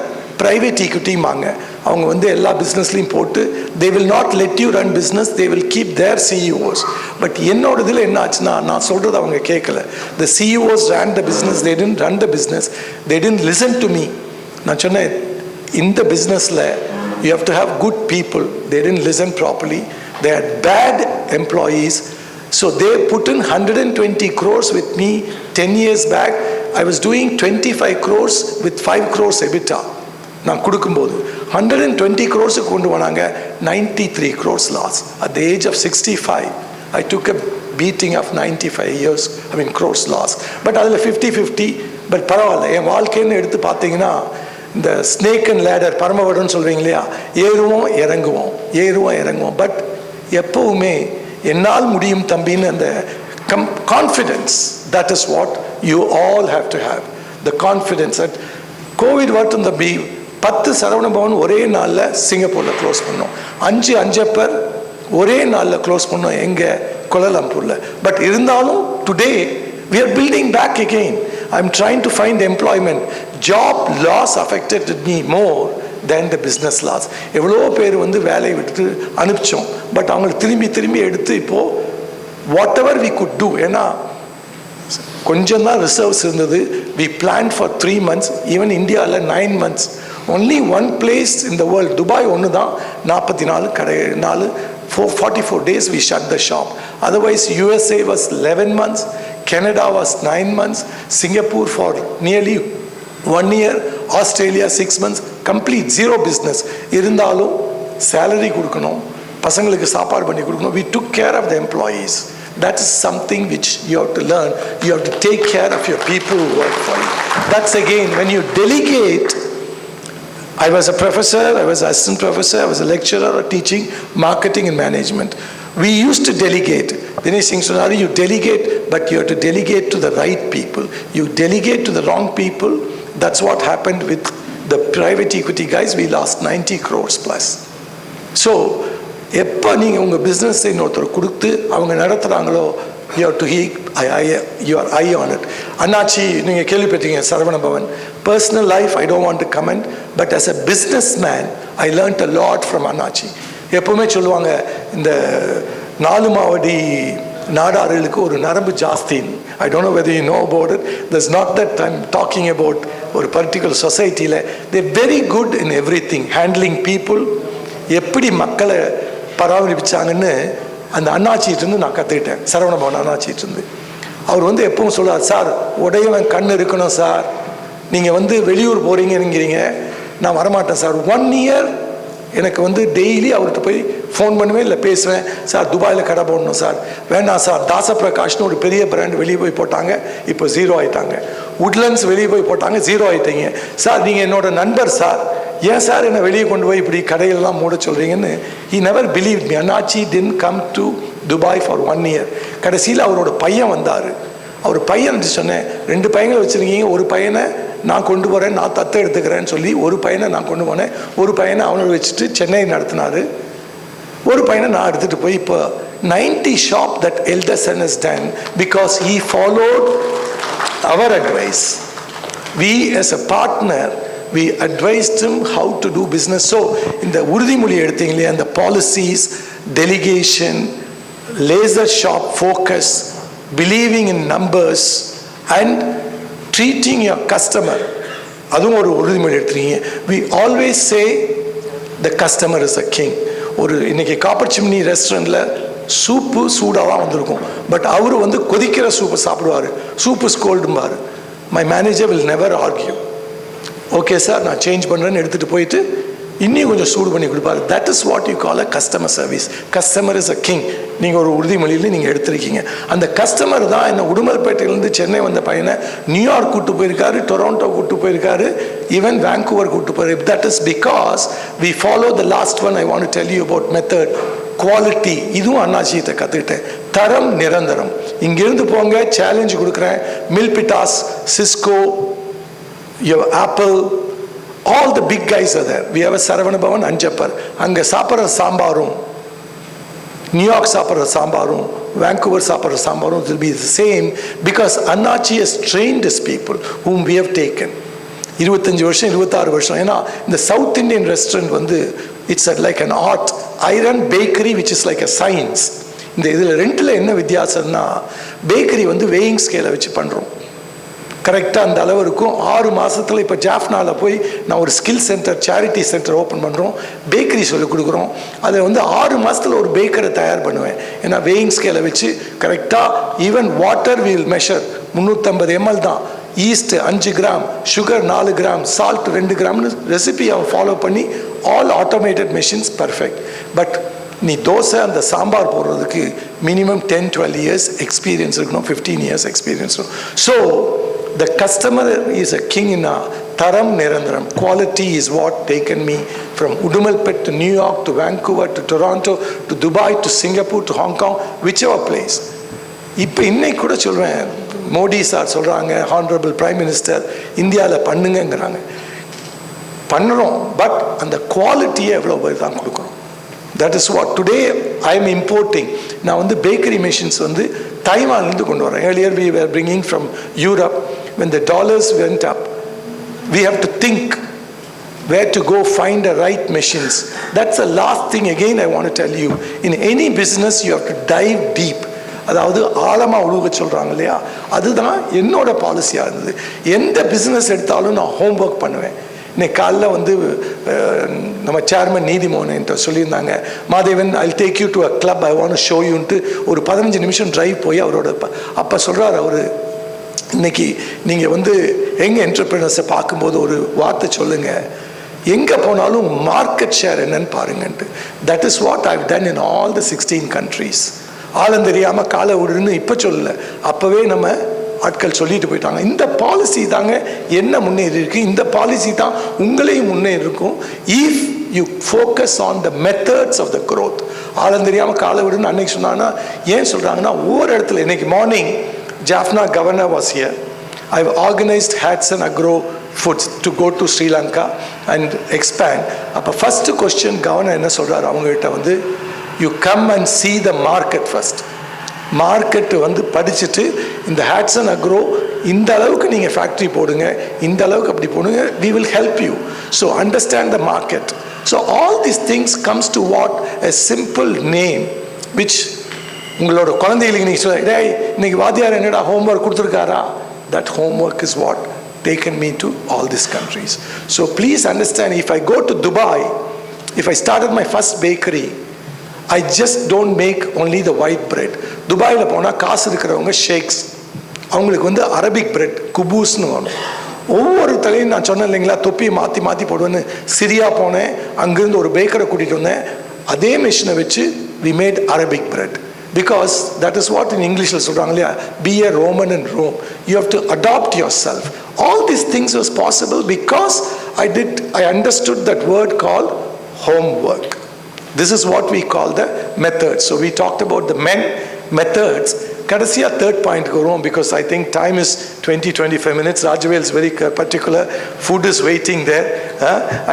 private equity மாங்க. அவங்க வந்து எல்லா பிஸ்னஸ்லையும் போட்டு they will not let you run business, they will keep their CEOs. But என்னோட இதில் என்ன ஆச்சுன்னா, நான் சொல்கிறது அவங்க கேட்கல. the CEOs ran the business, they didn't run the business, they didn't listen to me. நான் சொன்னேன், இந்த பிஸ்னஸில் you have to have good people. They didn't listen properly, they had bad employees. So they put in 120 crores with me 10 years back. I was doing 25 crores with 5 crores EBITDA. நான் கொடுக்கும்போது 120 crores கொண்டு வந்தாங்க, 93 crores loss. At the age of 65, I took a beating of 95 years, crores loss. But அதில் 50-50, but பரவாயில்ல, என் வாழ்க்கைன்னு எடுத்து பார்த்தீங்கன்னா இந்த ஸ்னேக் அண்ட் லேடர் பரமவடன்னு சொல்கிறீங்க இல்லையா, ஏறுவோம் இறங்குவோம். பட் எப்போவுமே என்னால் முடியும் தம்பின்னு அந்த confidence, that is what you all have to have. The confidence that Covid வரட்டும் தம்பி, 10 சரவண பவன் ஒரே நாளில் சிங்கப்பூரில் க்ளோஸ் பண்ணோம், 5 அஞ்சப்பர் ஒரே நாளில் க்ளோஸ் பண்ணோம் எங்கே, கோலாலம்பூரில். பட் இருந்தாலும் today we are building back again. I'm trying to find employment. Job loss affected me more than the business loss. எவ்வளோ பேர் வந்து வேலையை விட்டு அனுப்பிச்சோம், பட் அவங்களை திரும்பி எடுத்து இப்போது whatever we could do, ஏன்னா கொஞ்சம் தான் ரிசர்வ்ஸ் இருந்தது. we planned for 3 months, even இந்தியாவில் 9 months. only one place in the world, Dubai ஒன்று தான் 44 days we shut the shop. Otherwise USA was 11 months, Canada was 9 months, Singapore for nearly 1 year, Australia 6 months, complete zero business. இருந்தாலும் salary கொடுக்கணும், பசங்களுக்கு சாப்பாடு பண்ணி கொடுக்கணும். we took care of the employees. That is something which you have to learn. You have to take care of your people who work for you. That's again when you delegate. I was a professor, I was assistant professor, I was a lecturer teaching marketing and management. We used to delegate. Dinesh Singh Sonari, you delegate, but you have to delegate to the right people. You delegate to the wrong people. That's what happened with the private equity guys. We lost 90 crores plus. So, எப்போ நீங்கள் உங்கள் பிஸ்னஸை இன்னொருத்தர் கொடுத்து அவங்க நடத்துகிறாங்களோ, you have to keep your eye on it. அண்ணாச்சி நீங்கள் கேள்விப்பட்டீங்க, Saravana Pawan. Personal life I don't want to comment, but as a businessman I learned a lot from அண்ணாச்சி. எப்பவுமே சொல்லுவாங்க, இந்த 4 மாவடி நாடார்களுக்கு ஒரு நரம்பு ஜாஸ்தி. I don't know whether you know about it. There's not that I'm talking about ஒரு particular societyல. They're very good in everything, handling people, எப்படி மக்களை பராமரிப்பிச்சாங்கன்னு அந்த அண்ணாச்சிட்டு நான் கற்றுக்கிட்டேன். சரவண பவன் அண்ணாச்சிட்டு அவர் வந்து எப்பவும் சொல்லுவார், சார் உடையவன் கண் இருக்கணும் சார், நீங்கள் வந்து வெளியூர் போகிறீங்கிறீங்க, நான் வரமாட்டேன் சார். 1 year எனக்கு வந்து டெய்லி அவர்கிட்ட போய் ஃபோன் பண்ணுவேன், இல்லை பேசுவேன். சார் துபாயில் கடை போடணும் சார். வேண்டாம் சார், தாசப்பிரகாஷ்னு ஒரு பெரிய பிராண்ட் வெளியே போய் போட்டாங்க, இப்போ 0 ஆகிட்டாங்க. உட்லண்ட்ஸ் வெளியே போய் போட்டாங்க, 0 ஆகிட்டீங்க. சார் நீங்கள் என்னோட நண்பர் சார், ஏன் சார் என்னை வெளியே கொண்டு போய் இப்படி கடையெல்லாம் மூட சொல்கிறீங்கன்னு. he never believed me. Anachi didn't come to Dubai for 1 year. கடைசியில் அவரோட பையன் வந்தார். அவர் பையன் சொன்னேன், 2 பையங்களை வச்சுருக்கீங்க, ஒரு பையனை நான் கொண்டு போகிறேன், நான் தத்தை எடுத்துக்கிறேன்னு சொல்லி ஒரு பையனை நான் கொண்டு போனேன். ஒரு பையனை அவனை வச்சுட்டு சென்னை நடத்தினார். ஒரு பையனை நான் எடுத்துகிட்டு போய் இப்போ 90 shop that elder son has done because he followed our advice. We as a partner, we advised him how to do business. So இந்த உறுதிமொழி எடுத்தீங்களே, அந்த policies, delegation, laser sharp focus, believing in numbers and treating your customer, அதுவும் ஒரு உறுதிமொழி எடுத்துறீங்க. We always say the customer is a king. ஒரு இன்னைக்கு copper chimney ரெஸ்டாரண்ட்ல soup சூடாக தான் வந்திருக்கும், பட் அவர் வந்து கொதிக்கிற சூப்பை சாப்பிடுவார். சூப்பு ஸ்கோல்டும்பார். My manager will never argue. Okay sir, நான் சேஞ்ச் பண்ணுறேன்னு எடுத்துகிட்டு போயிட்டு இன்னும் கொஞ்சம் சூடு பண்ணி கொடுப்பாரு. That is what you call a customer service. Customer is a king. நீங்கள் ஒரு உறுதிமொழியில் நீங்கள் எடுத்திருக்கீங்க. அந்த கஸ்டமர் தான் என்ன உடுமல்பேட்டையிலேருந்து சென்னை வந்த பையனை நியூயார்க் கூப்பிட்டு போயிருக்காரு, டொராண்டோ கூப்பிட்டு போயிருக்காரு, ஈவன் வேங்கூவர் கூப்பிட்டு போயிரு. That is because we follow the last one I want to tell you about method, quality. இதுவும் அண்ணாச்சிகிட்ட கற்றுக்கிட்டேன். தரம் நிரந்தரம். இங்கிருந்து போங்க, சேலஞ்சு கொடுக்குறேன். Milpitas, Cisco, Apple, all the big guys are there. We have a Saravana Bhavan, Anjapar. அங்கே சாப்பிட்ற சாம்பாரும், நியூயார்க் சாப்பிட்ற சாம்பாரும், Vancouver சாப்பிட்ற சாம்பாரும் will be the same because Annachi has trained his people whom we have taken. 25 வருஷம் 26 வருஷம். ஏன்னா இந்த சவுத் இண்டியன் ரெஸ்டாரண்ட் வந்து it's like an art. I run bakery which is like a science. இந்த இதில் ரெண்டில் என்ன வித்தியாசம்னா, பேக்கரி வந்து வெயிங் ஸ்கேலை வச்சு பண்ணுறோம், கரெக்டாக அந்த அளவு இருக்கும். 6 மாதத்தில் இப்போ ஜாஃப்னாவில் போய் நான் ஒரு skill centre, charity centre open பண்ணுறோம், பேக்கரி சொல்லிக் கொடுக்குறோம். அதை வந்து 6 மாதத்தில் ஒரு பேக்கரை தயார் பண்ணுவேன். ஏன்னா வெயிங் ஸ்கேலை வச்சு கரெக்டாக, even water will measure 350 ml தான், yeast 5 gram, sugar 4 gram, salt 2 கிராம்னு ரெசிபி அவன் ஃபாலோ பண்ணி all automated machines perfect. But நீ தோசை அந்த சாம்பார் போடுறதுக்கு மினிமம் 10-12 years எக்ஸ்பீரியன்ஸ் இருக்கணும், 15 years எக்ஸ்பீரியன்ஸ் இருக்கணும். So the customer is a king in a taram nirandaram. Quality is what taken me from Udumalpet to New York to Vancouver to Toronto to Dubai to Singapore to Hong Kong, whichever place. இப்போ இன்னைக்கு கூட சொல்வேன், Modi sir சொல்கிறாங்க, honourable prime minister இந்தியாவில் பண்ணுங்கிறாங்க. பண்ணுறோம், but அந்த குவாலிட்டியை எவ்வளோ பேர் தான் கொடுக்குறோம். That is what today I am importing. நான் வந்து பேக்கரி மிஷின்ஸ் வந்து தைவான்லேருந்து கொண்டு வரேன். Earlier we were bringing from Europe. when the dollars went up, we have to think where to go find the right machines. That's the last thing again I want to tell you. In any business you have to dive deep. அதாவது ஆழமாக உழுக சொல்கிறாங்க இல்லையா, அதுதான் என்னோட பாலிசியாக இருந்தது. எந்த business எடுத்தாலும் நான் ஹோம் ஒர்க் பண்ணுவேன். இன்னைக்கு காலைல வந்து நம்ம சேர்மன் நீதிமோகன் என்கிட்ட சொல்லியிருந்தாங்க, Madhevan I take you to a club, I want show யூன்ட்டு ஒரு 15 நிமிஷம் டிரைவ் போய் அவரோட அப்போ சொல்கிறார் அவர், இன்னைக்கு நீங்கள் வந்து எங்கள் என்டர்பிரினர்ஸை பார்க்கும்போது ஒரு வார்த்தை சொல்லுங்கள், எங்கே போனாலும் மார்க்கெட் ஷேர் என்னன்னு பாருங்கன்ட்டு. That is what I've done in all the 16 countries. ஆழம் தெரியாமல் காலை விடுன்னு இப்போ சொல்லலை, அப்போவே நம்ம ஆட்கள் சொல்லிட்டு போயிட்டாங்க. இந்த பாலிசி தாங்க என்ன முன்னேறி இருக்கு, இந்த பாலிசி தான் உங்களையும் முன்னேறி இருக்கும். If you focus on the methods of the growth. ஆழம் தெரியாமல் காலை விடுன்னு அன்னைக்கு சொன்னாங்கன்னா ஏன் சொல்கிறாங்கன்னா, ஒவ்வொரு இடத்துல இன்னைக்கு morning Jaffna governor was here. I've organized Hudson Agro Foods to go to Sri Lanka and expand. அப்போ first question governor என்ன சொல்கிறார் அவங்ககிட்ட வந்து, you come and see the market first. Market வந்து படிச்சுட்டு இந்த Hudson Agro இந்த அளவுக்கு நீங்கள் ஃபேக்ட்ரி போடுங்க, இந்த அளவுக்கு அப்படி போடுங்க, we will help you. So understand the market. So all these things comes to what a simple name which உங்களோட குழந்தைகளுக்கு நீங்கள் சொல்ல, டேய் இன்னைக்கு வாத்தியார் என்னடா homework கொடுத்துருக்காரா, that homework is what taken me to all these countries. So please understand, if I go to Dubai, if I started my first bakery, I just don't make only the white bread. துபாயில் போனால் காசு இருக்கிறவங்க shakes, அவங்களுக்கு வந்து Arabic bread குபூஸ்னு வேணும். ஒவ்வொரு தலையும் நான் சொன்னேன் இல்லைங்களா, தொப்பியை மாற்றி மாற்றி போடுவேன்னு. சிரியா போனேன், அங்கேருந்து ஒரு பேக்கரை கூட்டிகிட்டு வந்தேன், அதே மிஷினை வச்சு we made Arabic bread. Because that is what in English சொல்கிறாங்க இல்லையா, be a Roman in Rome. You have to adopt yourself. All these things was possible because I understood that word called homework. This is what we call the methods. So we talked about the methods. கடைசியா third point வரும், because I think time is 20-25 minutes. Rajvel is very particular. Food is waiting there.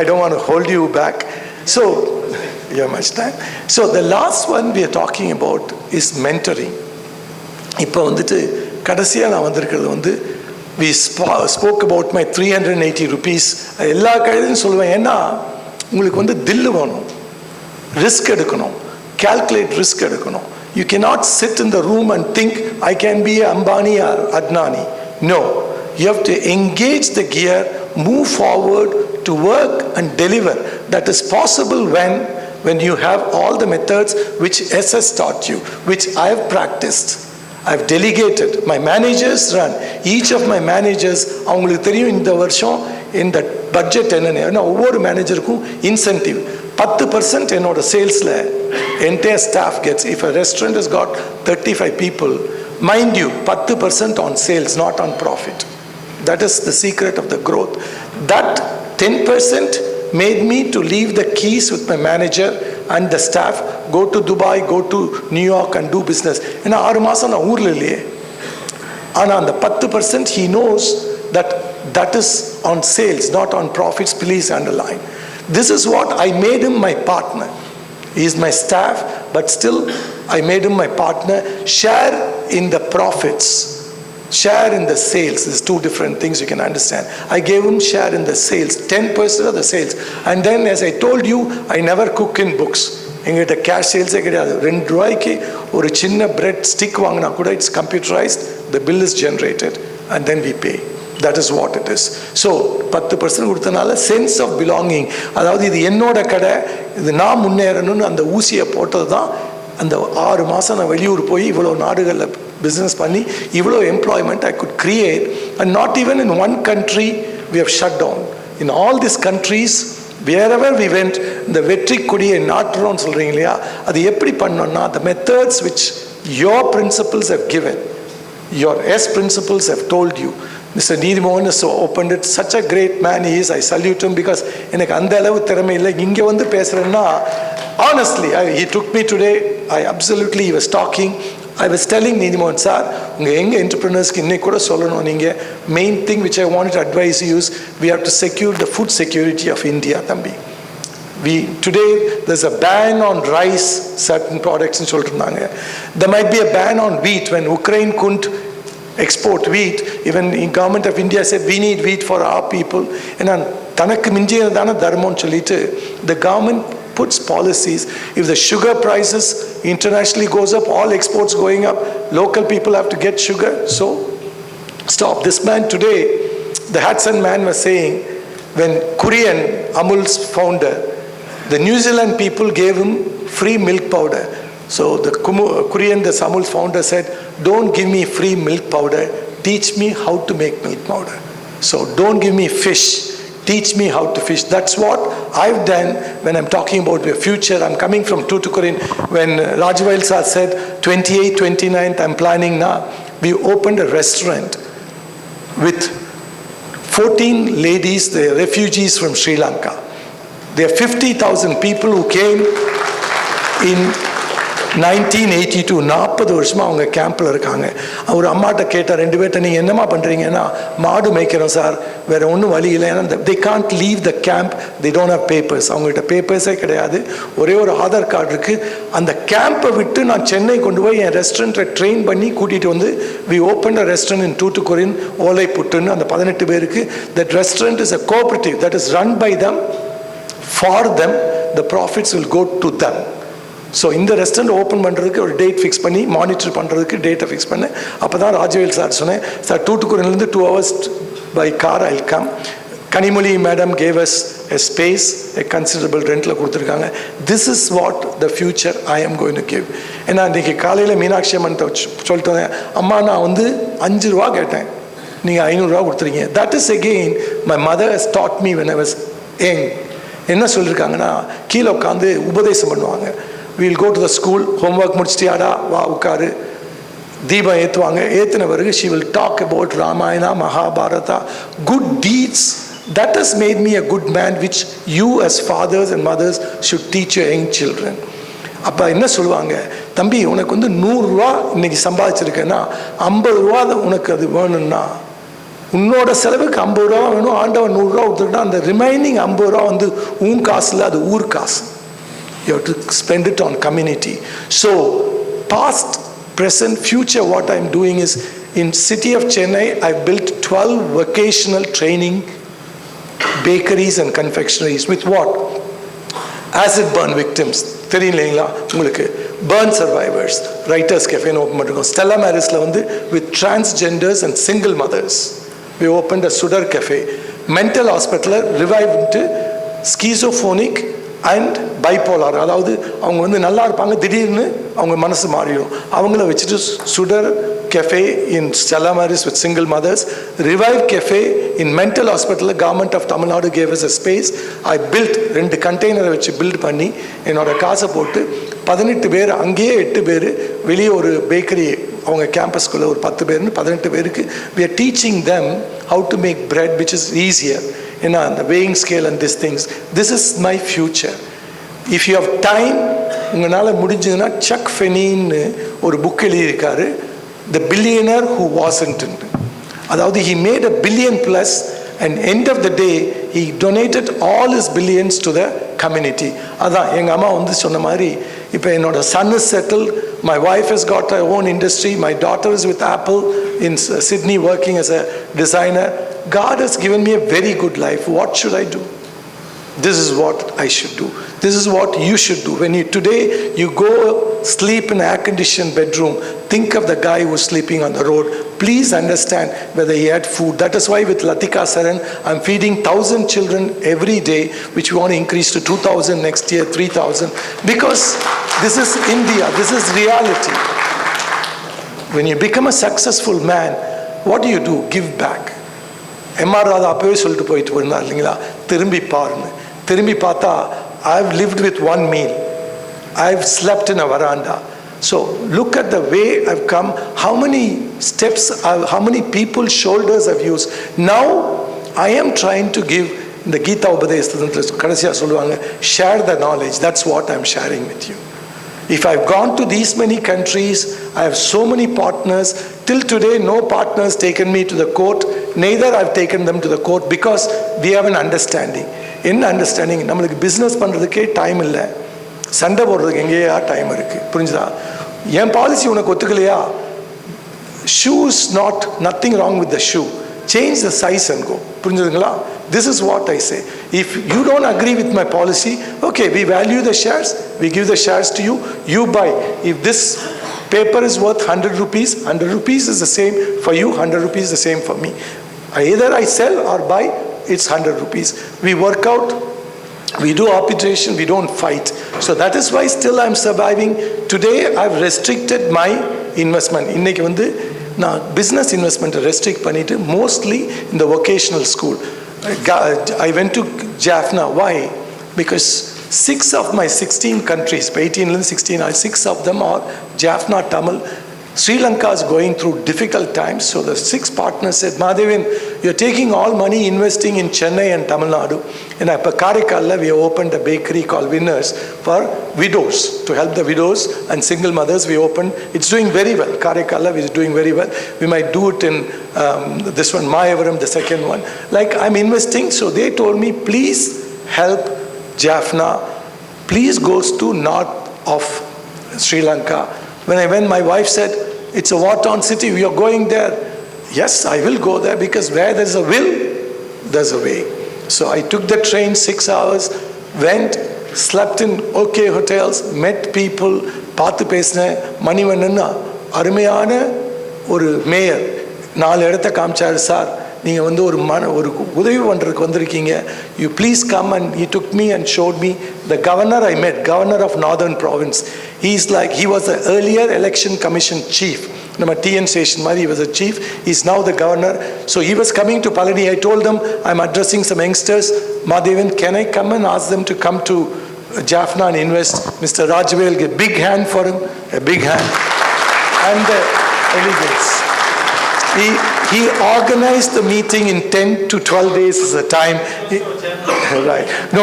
I don't want to hold you back. So you have much time. So the last one we are talking about is mentoring. இப்போ வந்துட்டு கடைசியாக நான் வந்திருக்கிறது வந்து, we spoke about my 380 rupees. எல்லா கையிலையும் சொல்லுவேன், ஏன்னா உங்களுக்கு வந்து தில்லு வேணும், ரிஸ்க் எடுக்கணும், calculate ரிஸ்க் எடுக்கணும். You cannot sit in the room and think I can be Ambani or Adnani. No, you have to engage the gear, move forward to work and deliver. That is possible when you have all the methods which SS taught you, which I have practiced. I have delegated. My managers run. Each of my managers, அவங்களுக்கு தெரியும் இந்த வருஷம் இந்த budget என்னென்ன, ஒவ்வொரு மேனேஜருக்கும் incentive 10% என்னோட சேல்ஸில் entire staff gets. If a restaurant has got 35 people, mind you, 10% on sales, not on profit. That is the secret of the growth. That 10% made me to leave the keys with my manager and the staff, go to Dubai, go to New York and do business. ஏன்னா 6 மாதம் நான் ஊரில் இல்லையே, ஆனால் அந்த 10% he knows that is on sales, not on profits. Please underline. This is what I made him my partner. He is my staff, but still I made him my partner. Share in the profits, share in the sales. There's two different things you can understand. I gave him share in the sales, 10% of the sales. And then as I told you, I never cook in books. எங்கிட்ட cash சேல்ஸே கிடையாது. 2 ரூபாய்க்கு ஒரு சின்ன bread stick வாங்கினா கூட it's computerized, the bill is generated and then we pay. That is what it is. So 10% கொடுத்தனால sense of belonging, அதாவது இது என்னோட கடை, இது நான் முன்னேறணும்னு அந்த ஊசியை போட்டது தான். அந்த 6 மாதம் நான் வெளியூர் போய் இவ்வளோ நாடுகளில் பிஸ்னஸ் பண்ணி இவ்வளோ employment I could create. And not even in one country we have shut down. In all this countries wherever we went, இந்த வெற்றி கொடியை நாட்டுறோம்னு சொல்கிறீங்க இல்லையா, அது எப்படி பண்ணோம்னா, the methods which your principles have given, your S principles have told you, Mr. Needmohan has opened it. Such a great man he is. I salute him because எனக்கு அந்த அளவு திறமை இல்லை. இங்கே வந்து பேசுகிறேன்னா honestly, he took me today. I absolutely, he was talking. I was telling Needmohan, sir, உங்கள் எங்கள் என்டர்பிரினர்ஸ்க்கு இன்னைக்கு கூட சொல்லணும், நீங்கள் main thing which I wanted to advise you is we have to secure the food security of India, தம்பி. Today there's a ban on rice, certain products ன்னு சொல்லிட்டு இருந்தாங்க. There might be a ban on wheat when Ukraine couldn't export wheat. Even the government of India said we need wheat for our people. And தனக்கு மிஞ்சியதான தர்மம்னு சொல்லிட்டு the government puts policies. If the sugar prices internationally goes up, all exports going up, local people have to get sugar. So stop. This man today, the Hudson man was saying, when Korean, Amul's founder, the New Zealand people gave him free milk powder. So the Korean, the Amul's founder said, don't give me free milk powder, teach me how to make milk powder. So don't give me fish, teach me how to fish. That's what I've done when I'm talking about the future. I'm coming from Tuticorin. When Rajwail sir said 28th, 29th, I'm planning now. We opened a restaurant with 14 ladies, they're refugees from Sri Lanka. There are 50,000 people who came in 1982. 40 வருஷமா அவங்க கேம்ப்ல இருக்காங்க. அவர் அம்மாட்ட கேட்ட, ரெண்டு பேர்ட்ட நீங்க என்னமா பண்றீங்கன்னா, மாடு மேய்க்கிறோம் சார், வேற ஒன்றும் வழி இல்லை. ஏன்னா they can't leave the camp, they don't have papers. அவங்ககிட்ட பேப்பர்ஸே கிடையாது, ஒரே ஒரு ஆதார் கார்டு இருக்கு. அந்த கேம்பை விட்டு நான் சென்னை கொண்டு போய் என் ரெஸ்டாரண்ட்டை ட்ரெயின் பண்ணி கூட்டிட்டு வந்து we opened a restaurant in Tuticorin, ஓலை புட்டுன்னு, அந்த 18 பேருக்கு. That restaurant is a cooperative that is run by them, for them, the profits will go to them. So இந்த ரெஸ்டாரண்ட் ஓப்பன் பண்ணுறதுக்கு ஒரு டேட் ஃபிக்ஸ் பண்ணி மானிட்டர் பண்ணுறதுக்கு டேட்டை ஃபிக்ஸ் பண்ணேன். அப்போ தான் ராஜவேல் சார் சொன்னேன், sir Tuticorinலேருந்து 2 hours by car I'll come. Kanimoli madam gave us a space, a considerable rental கொடுத்துருக்காங்க. This is what the future I am going to give. ஏன்னா இன்றைக்கி காலையில் மீனாட்சி அம்மன் சொல்லிட்டு வந்தேன், அம்மா நான் வந்து 5 ரூபா கேட்டேன், நீங்கள் 500 ரூபா கொடுத்துருக்கீங்க. That is again my mother has taught me when I was young. என்ன சொல்லியிருக்காங்கன்னா, கீழே உட்காந்து உபதேசம் பண்ணுவாங்க. We'll go to the school, homework முடிச்சிட்டியாடா, வா உட்காரு, தீபம் ஏற்றுவாங்க. ஏற்றின பிறகு she will talk about Ramayana, Mahabharata, good deeds. That has made me a good man, which you as fathers and mothers should teach your young children. அப்போ என்ன சொல்லுவாங்க, தம்பி உனக்கு வந்து 100 ரூபா இன்னைக்கு சம்பாதிச்சிருக்கேன்னா 50 ரூபா உனக்கு அது வேணும்னா, உன்னோட செலவுக்கு 50 ரூபா வேணும், ஆண்டவன் 100 ரூபா கொடுத்துட்டா அந்த ரிமைனிங் 50 ரூபா வந்து உன் காசுல, அது ஊர் காசு. You have to spend it on community. So past, present, future, what I'm doing is, in city of Chennai I built 12 vocational training bakeries and confectionaries with what? Acid burn victims. தெரியலைங்களா உங்களுக்கு? burn survivors, writers cafe open பண்ணிருக்கோம். Stella Marisல வந்து with transgenders and single mothers we opened a Sudar cafe. Mental hospital revived schizophrenic and bipolar, அதாவது அவங்க வந்து நல்லா இருப்பாங்க, திடீர்னு அவங்க மனசு மாறிடும். அவங்கள வச்சுட்டு சுடர் cafe in Stella Maris with single mothers, Revive cafe in mental hospital. Government of Tamil Nadu gave us a space. I built 2 container வச்சு பில்ட் பண்ணி என்னோட காசை போட்டு 18 பேர் அங்கேயே 8 பேர் வெளியே ஒரு பேக்கரி அவங்க கேம்பஸ்குள்ளே ஒரு 10 பேர்னு 18 பேருக்கு we are teaching them how to make bread, which is easier. The weighing scale and these things. This is my future. If you have time, உங்களால் முடிஞ்சதுன்னா சக் ஃபெனின்னு ஒரு புக் எழுதியிருக்காரு, The Billionaire Who Wasn't. அதாவது he made $1 billion plus, and end of the day he donated all his billions to the community. அதான் எங்கள் அம்மா வந்து சொன்ன மாதிரி, இப்போ என்னோட son is settled, my wife has got her own industry, my daughter is with Apple in Sydney working as a designer. God has given me a very good life. What should I do? This is what I should do. This is what you should do. When today you go sleep in an air-conditioned bedroom, think of the guy who's sleeping on the road. Please understand whether he had food. That is why with Latika Saran, I'm feeding 1,000 children every day, which we want to increase to 2,000 next year, 3,000. Because this is India. This is reality. When you become a successful man, what do? Give back. MR Radha அப்பவே சொல்லிட்டு போயிட்டு போயிருந்தார் இல்லைங்களா, திரும்பி பாருங்க. திரும்பி பார்த்தா I've lived with one meal, I've slept in a veranda, So look at the way I've come, how many steps, how many people's shoulders I've used. Now I am trying to give the Gita Upadesthadantla kadasiya solluvaanga, share the knowledge. That's what I'm sharing with you. If I've gone to these many countries, I have so many partners. Till today, no partners taken me to the court. Neither I've taken them to the court because we have an understanding. In understanding, நம்மளுக்கு business பண்றதுக்கே time இல்லை, சண்டை போடுறதுக்கு எங்கேயா time இருக்கு, புரிஞ்சுதா? என் policy உனக்கு ஒத்துக்கலையா? Shoes not, nothing wrong with the shoe. Change the size and go. புரிஞ்சுதுங்களா? This is what I say. If you don't agree with my policy, okay, we value the shares, we give the shares to you, you buy. If this paper is worth 100 rupees, 100 rupees is the same for you, 100 rupees is the same for me. Either I sell or buy, it's 100 rupees. We work out, we do arbitration, we don't fight. So that is why still I'm surviving. Today I've restricted my investment. இன்னைக்கு வந்து நான் business investment restrict பண்ணிட்டு mostly in the vocational school. I went to Jaffna. Why? Because 6 of my 16 countries, 18 and 16, 6 of them are Jaffna Tamil. Sri Lanka is going through difficult times. So the 6 partners said, Mahadevan, you're taking all money investing in Chennai and Tamil Nadu. And at Karaikalla, we opened a bakery called Winners for widows, to help the widows and single mothers. We opened, it's doing very well. Karaikalla is doing very well. We might do it in this one, Mahadevan, the second one. Like I'm investing. So they told me, please help Jaffna. Please goes to north of Sri Lanka. When my wife said, it's a war-torn city, we are going there. Yes, I will go there because where there's a will, there's a way. So I took the train 6 hours, went, slept in okay hotels, met people, பார்த்து பேசினேன். மணிவண்ணன் அருமையான ஒரு mayor, 4 இடத்தை காமிச்சாரு. Sir, நீங்கள் வந்து ஒரு உதவி பண்ணுறதுக்கு வந்திருக்கீங்க, you please come. And he took me and showed me the governor I met, governor of Northern Province. He's like, he was the earlier election commission chief. நம்ம TN station மாதிரி, he was a chief. He's now the governor. So he was coming to Palani. I told them, I'm addressing some youngsters. Mahadevan, can I come and ask them to come to Jaffna and invest? Mr. Rajvel, a big hand for him, a big hand. And the elegance. He organized the meeting in 10 to 12 days is the time. Right. No,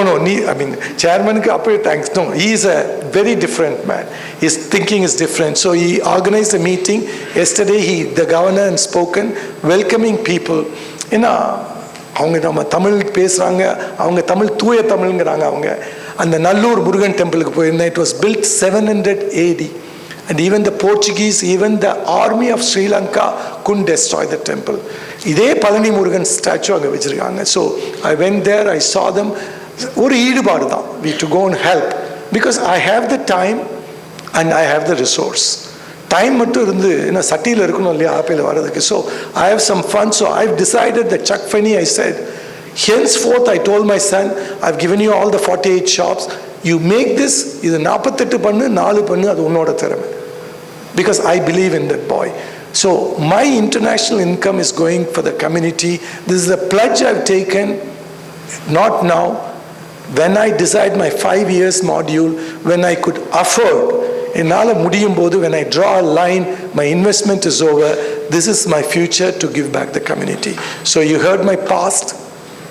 I mean, chairman ka appo thanks. No, he is a very different man. His thinking is different. So he organized a meeting. Yesterday, the governor had spoken, welcoming people. அவங்க நம்ம தமிழ் பேசுகிறாங்க, அவங்க தமிழ் தூய தமிழ்ங்கிறாங்க. அவங்க அந்த நல்லூர் முருகன் டெம்பிளுக்கு போயிருந்தேன். It was built 700 AD. And even the Portuguese, even the army of Sri Lanka couldn't destroy the temple. இதே Palani Murugan statue அங்கே வச்சிருக்காங்க. So I went there, I saw them. ஒரு ஈடுபாடு தான். We to go and help because I have the time and I have the resource. Time மட்டும் இருந்து என்ன சட்டியில் இருக்கணும் இல்லையா ஆப்பிள் வர்றதுக்கு. So I have some fun. So I've decided that Chuck Finney, I said, henceforth I told my son, I've given you all the 48 shops. You make this, இது 48 பண்ணு, 4 பண்ணு, அது உன்னோட திறமை. Because I believe in that boy. So my international income is going for the community. This is a pledge I've taken, not now. When I decide my 5 years module, when I could afford, என்னால் முடியும் போது, when I draw a line, my investment is over, this is my future to give back the community. So you heard my past,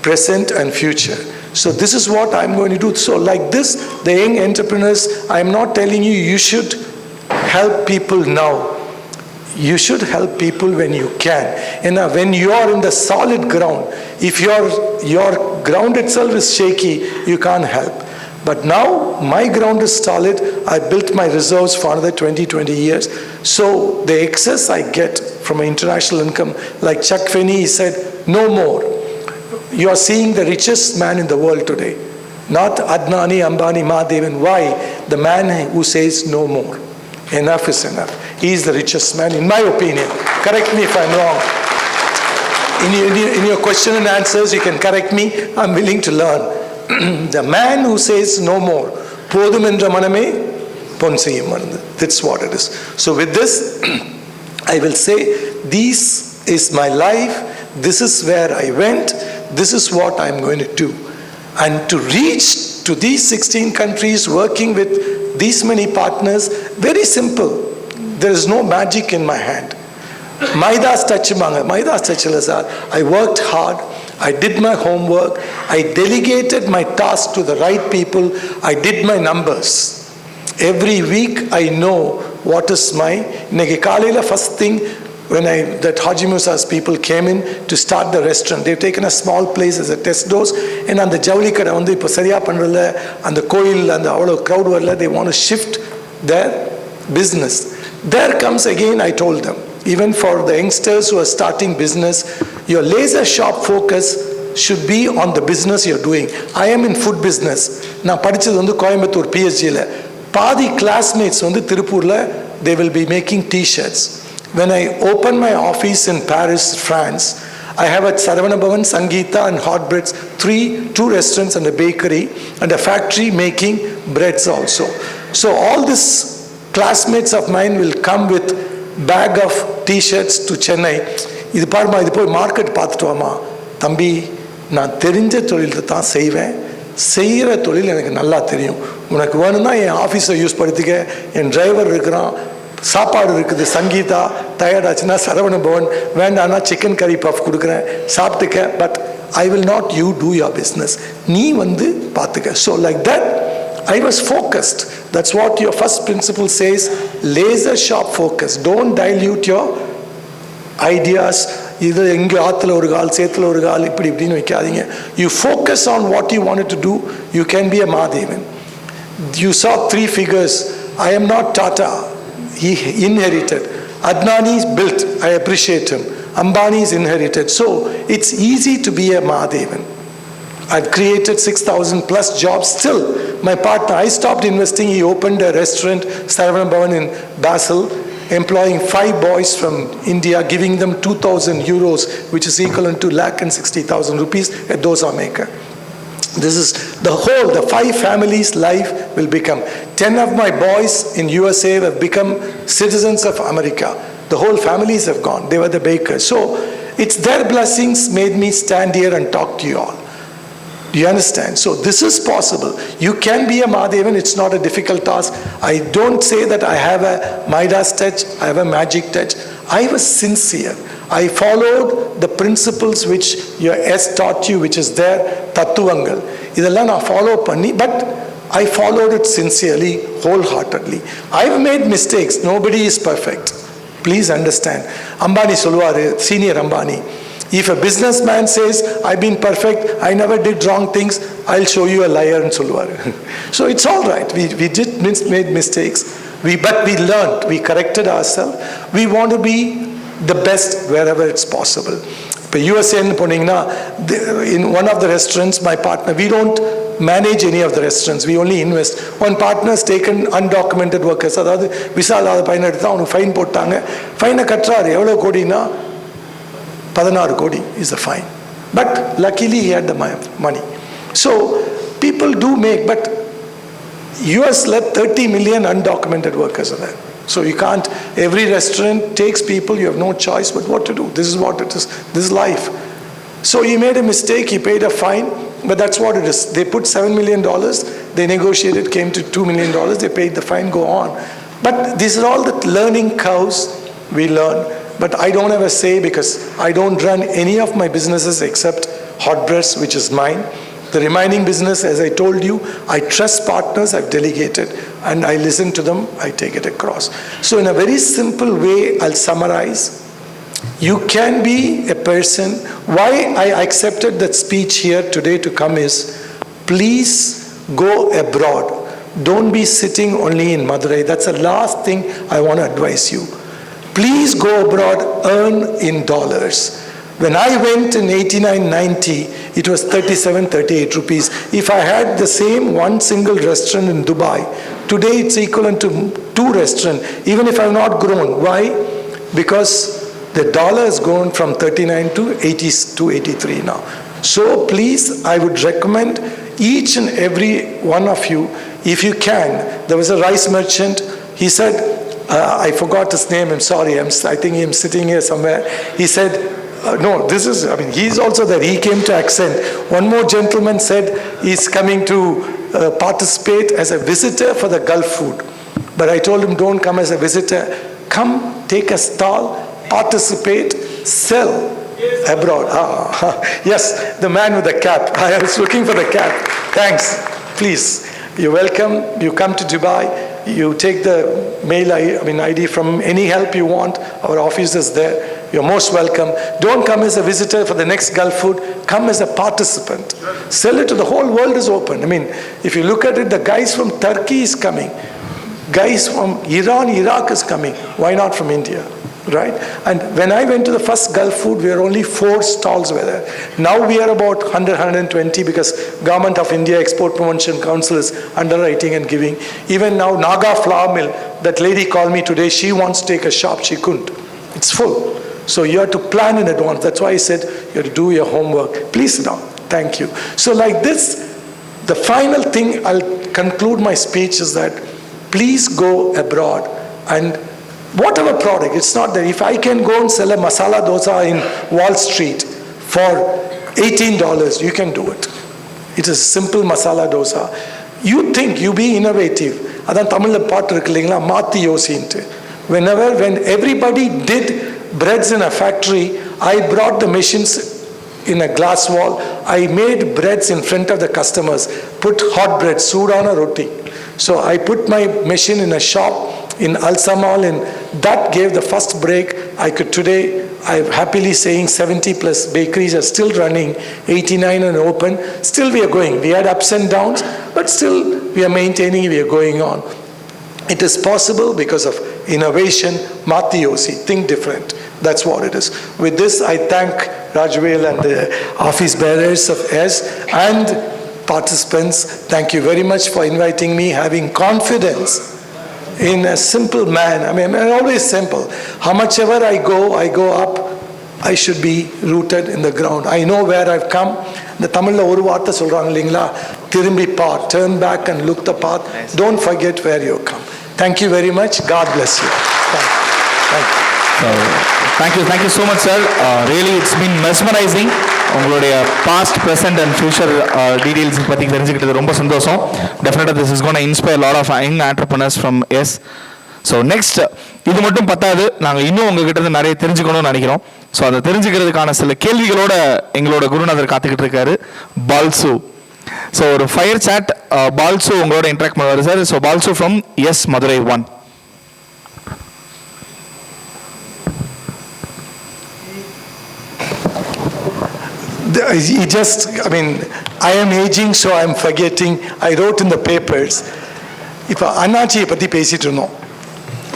present and future. So this is what I'm going to do. So like this, the young entrepreneurs, I'm not telling you, you should help people now. You should help people when you can. And when you are in the solid ground, if your ground itself is shaky, you can't help. But now my ground is solid. I built my reserves for another 20 years. So the excess I get from an international income, like Chuck Finney, he said, no more. You are seeing the richest man in the world today. Not Adnani, Ambani, Mahadevan. Why? The man who says no more. Enough is enough. He is the richest man, in my opinion. Correct me if I'm wrong. In your question and answers, you can correct me. I'm willing to learn. The man who says no more. Podum endra maname, pon seiyum marundu. That's what it is. So with this, I will say, this is my life. This is where I went. This is what I'm going to do. And to reach to these 16 countries, working with these many partners. Very simple. There is no magic in my hand. Maida's touch Maida's touch is that I worked hard, I did my homework, I delegated my task to the right people, I did my numbers. Every week I know what is my first thing when that Haji Musa's people came in to start the restaurant. They've taken a small place as a test dose, and on the Javli kada vandu ipo seriya pandrilla and the koil and the avlo crowd varla, they want to shift their business. There comes again, I told them, even for the youngsters who are starting business, your laser sharp focus should be on the business you're doing. I am in food business. Na padichadu vandu Coimbatore PhD la. Paadi classmates vandu Tirupurla, they will be making t-shirts. When I open my office in Paris, France, I have at Saravana Bhavan, Sangeeta and Hot Breads, two restaurants and a bakery and a factory making breads also. So all these classmates of mine will come with bag of t-shirts to Chennai. இது பாருமா, இது போய் market பார்த்துட்டு வாமா தம்பி, நான் தெரிஞ்ச தொழில் தான் செய்வேன், செய்கிற தொழில் எனக்கு நல்லா தெரியும், உனக்கு வேணும்னா என் ஆஃபீஸை யூஸ் படுத்திக்க, என் டிரைவர் இருக்கிறான், சாப்பாடு இருக்குது, சங்கீதா டயர்டாச்சுன்னா சரவண பவன், வேண்டான்னா சிக்கன் கறி பஃப் கொடுக்குறேன், சாப்பிட்டுக்க, but I will not you do your business, நீ வந்து பார்த்துக்க. So like that I was focused. That's what your first principle says, laser sharp focus. Don't dilute your ideas. Either எங்க ஆத்துல ஒரு கால் சேத்துல ஒரு கால் இப்படி இப்படின்னு வைக்காதீங்க. You focus on what you wanted to do, you can be a Mahadevan. You saw 3 figures. I am not Tata. He inherited. Adnani is built. I appreciate him. Ambani is inherited. So it's easy to be a Mahadevan. I've created 6,000 plus jobs. Still, my partner, I stopped investing. He opened a restaurant, Saravana Bhavan in Basel, employing 5 boys from India, giving them 2,000 euros, which is equivalent to ₹160,000 at dosa maker. This is the 5 families' life will become. 10 of my boys in USA have become citizens of America. The whole families have gone. They were the bakers. So it's their blessings made me stand here and talk to you all. Do you understand? So this is possible. You can be a Mahadevan. It's not a difficult task. I don't say that I have a Midas touch, I have a magic touch. I was sincere. I followed the principles which your S taught you, which is there, Tattuvangal. Idella na follow panni, but I followed it sincerely, wholeheartedly. I've made mistakes. Nobody is perfect. Please understand. Ambani solvaru, senior Ambani. If a businessman says, I've been perfect, I never did wrong things, I'll show you a liar and solvaru. So it's all right. We did made mistakes, but we learned, we corrected ourselves. We want to be the best wherever it's possible. But USA in one of the restaurants, my partner, we don't manage any of the restaurants, we only invest. One partner has taken undocumented workers, அதாவது visa இல்லாத பையனை எடுத்து அவனுக்கு fine போட்டாங்க, ஃபைனை கட்டுறாரு, எவ்வளோ கோடினா 16 crore is the fine. But luckily he had the money. So people do make, but US let 30 million undocumented workers are there. So you can't, every restaurant takes people, you have no choice but what to do. This is what it is. This is life. So he made a mistake, he paid a fine, but that's what it is. They put $7 million, they negotiated, came to $2 million, they paid the fine, go on. But these are all the learning curves we learn. But I don't have a say because I don't run any of my businesses except Hot Breads, which is mine. The remaining business, as I told you, I trust partners, I've delegated, and I listen to them, I take it across. So in a very simple way, I'll summarize. You can be a person. Why I accepted that speech here today to come is, please go abroad. Don't be sitting only in Madurai. That's the last thing I want to advise you. Please go abroad, earn in dollars. When I went in 89-90, it was 37-38 rupees. If I had the same one single restaurant in Dubai, today it's equivalent to 2 restaurants, even if I've not grown. Why? Because the dollar has gone from 39 to 83 now. So please, I would recommend each and every one of you, if you can. There was a rice merchant, he said, I forgot his name, I'm sorry, I think I'm sitting here somewhere. He said, no, this is, he's also there. He came to Accent. One more gentleman said he's coming to participate as a visitor for the Gulf food. But I told him, don't come as a visitor. Come, take a stall, participate, sell abroad. Yes, the man with the cap. I was looking for the cap. Thanks. Please, you're welcome. You come to Dubai. You take the mail ID from any help you want. Our office is there. You're most welcome. Don't come as a visitor for the next Gulf food. Come as a participant. Sell it to the whole world is open. I mean, if you look at it, the guys from Turkey is coming. Guys from Iran, Iraq is coming. Why not from India? Right? And when I went to the first Gulf food, we were only 4 stalls were there. Now we are about 100, 120 because Government of India Export Promotion Council is underwriting and giving. Even now, Naga Flour Mill, that lady called me today, she wants to take a shop, she couldn't. It's full. So you have to plan in advance. That's why I said you have to do your homework. Please sit down. Thank you. So like this, the final thing I'll conclude my speech is that please go abroad and whatever product, it's not that if I can go and sell a masala dosa in Wall Street for $18, you can do it. It is simple masala dosa. You think, you be innovative. Adan Tamil paattu irukku illingala maati yosintu. When everybody did breads in a factory, I brought the machines in a glass wall. I made breads in front of the customers, put hot bread, soodana roti. So I put my machine in a shop in Alsamal, and that gave the first break. I'm happily saying 70 plus bakeries are still running, 89 and open. Still we are going. We had ups and downs, but still we are maintaining, we are going on. It is possible because of innovation, Mati Yosi, think different. That's what it is. With this, I thank Rajvel and the office bearers of S and participants. Thank you very much for inviting me, having confidence in a simple man. I mean, I'm always simple. How much ever I go up, I should be rooted in the ground. I know where I've come. The Tamil oru vaartha solranga illingla, thirumbi path, turn back and look the path. Don't forget where you come. Thank you very much. God bless you. Thank you so much, sir. Really, it's been mesmerizing. உங்களுடைய past present and future details பற்றி தெரிஞ்சுக்கிட்டது ரொம்ப சந்தோஷம். டெஃபினட்டாக this is gonna inspire lot of young entrepreneurs from S. So next இது மட்டும் பத்தாது, நாங்கள் இன்னும் உங்ககிட்ட இருந்து நிறைய தெரிஞ்சுக்கணும்னு நினைக்கிறோம். ஸோ அதை தெரிஞ்சுக்கிறதுக்கான சில கேள்விகளோட எங்களோட குருநாதர் காத்துக்கிட்டு இருக்காரு, பால்சு. ஸோ ஒரு ஃபயர் சாட், பால்சு உங்களோட இன்ட்ராக்ட் பண்ணுவார் sir. So Balsu from S Madurai 1. I am aging, so I am forgetting. I wrote in the papers. இப்போ அண்ணாச்சியை பற்றி பேசிட்டு இருந்தோம்,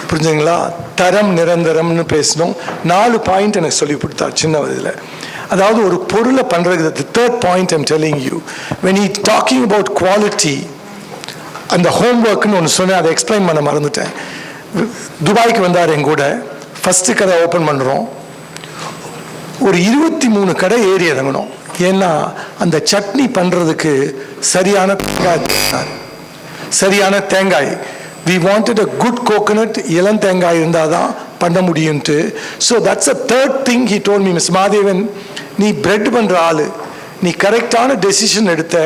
புரிஞ்சுங்களா? தரம் நிரந்தரம்னு பேசணும். 4 பாயிண்ட் எனக்கு சொல்லி கொடுத்தார் சின்ன வயதில். அதாவது ஒரு பொருளை பண்ணுறது, the third point I'm telling you, when he talking about quality, அந்த ஹோம்ஒர்க்னு ஒன்று சொன்னேன், அதை எக்ஸ்பிளைன் பண்ண மறந்துட்டேன். துபாய்க்கு வந்தார் என் கூட, ஃபஸ்ட்டு கடை ஓப்பன் பண்ணுறோம். ஒரு 23 கடை ஏறி இறங்கணும். ஏன்னா அந்த சட்னி பண்ணுறதுக்கு சரியான தேங்காய், we wanted a good coconut, இளம் தேங்காய் இருந்தால் தான் பண்ண முடியும்ட்டு. So that's a third thing he told me, miss Madhevan, நீ பிரெட் பண்ணுற ஆள், நீ கரெக்டான டெசிஷன் எடுத்த,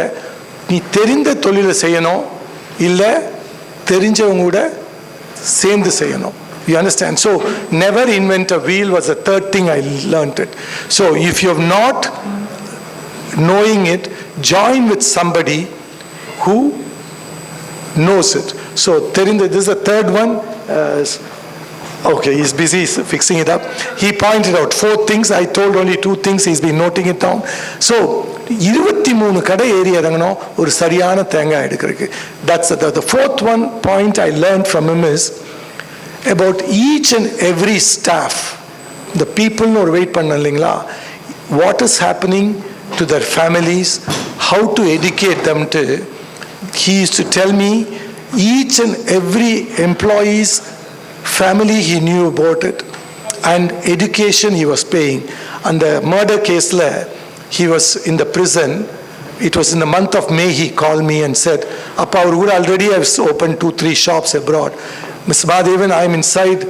நீ தெரிந்த தொழிலை செய்யணும், இல்லை தெரிஞ்சவங்க கூட சேர்ந்து செய்யணும். You understand? So never invent a wheel was the third thing I learned it. So if you have not knowing it, join with somebody who knows it. So this is the third one. Okay, he's busy fixing it up. He pointed out 4 things. I told only 2 things. He's been noting it down. So 23 கடை ஏறி இறங்கணும் ஒரு சரியான தேங்காய் எடுக்கிறதுக்கு. That's the fourth one point I learned from him is about each and every staff, the people who are wait panna illingla, what is happening to their families, how to educate them to. He used to tell me each and every employee's family he knew about it, and education he was paying. And the murder case he was in the prison. It was in the month of May. He called me and said, Appa, already I've opened 2-3 shops abroad. Miss Mahadevan, I am inside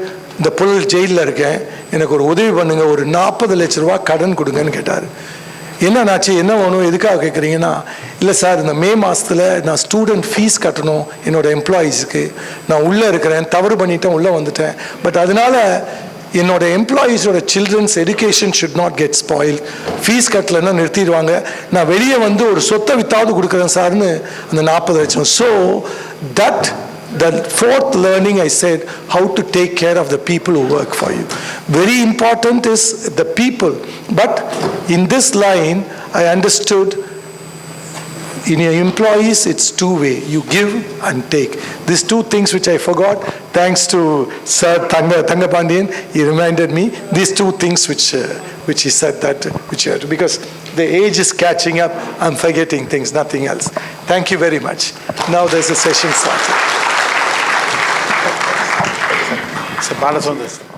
the புல் ஜெயிலில் இருக்கேன், எனக்கு ஒரு உதவி பண்ணுங்க, ஒரு 40 லட்ச ரூபா கடன் கொடுங்கன்னு கேட்டார். என்னன்னாச்சு, என்ன வேணும், எதுக்காக கேட்குறீங்கன்னா, இல்லை சார் இந்த மே மாதத்தில் நான் ஸ்டூடெண்ட் ஃபீஸ் கட்டணும் என்னோட எம்ப்ளாயீஸுக்கு. நான் உள்ளே இருக்கிறேன், தவறு பண்ணிட்டேன், உள்ளே வந்துட்டேன். பட் அதனால் என்னோட எம்ப்ளாயீஸோட childrens education should not get spoil. Fees கட்டலைன்னா நிறுத்திடுவாங்க. நான் வெளியே வந்து ஒரு சொத்தை வித்தாவது கொடுக்குறேன் சார்னு அந்த 40 லட்சம். So that the fourth learning I said, how to take care of the people who work for you. Very important is the people. But in this line, I understood in your employees, it's two-way. You give and take. These two things which I forgot, thanks to Sir Thangapandian, he reminded me these two things which he said that, which you have to, because the age is catching up, I'm forgetting things, nothing else. Thank you very much. Now there's a session started. So, Balasundar.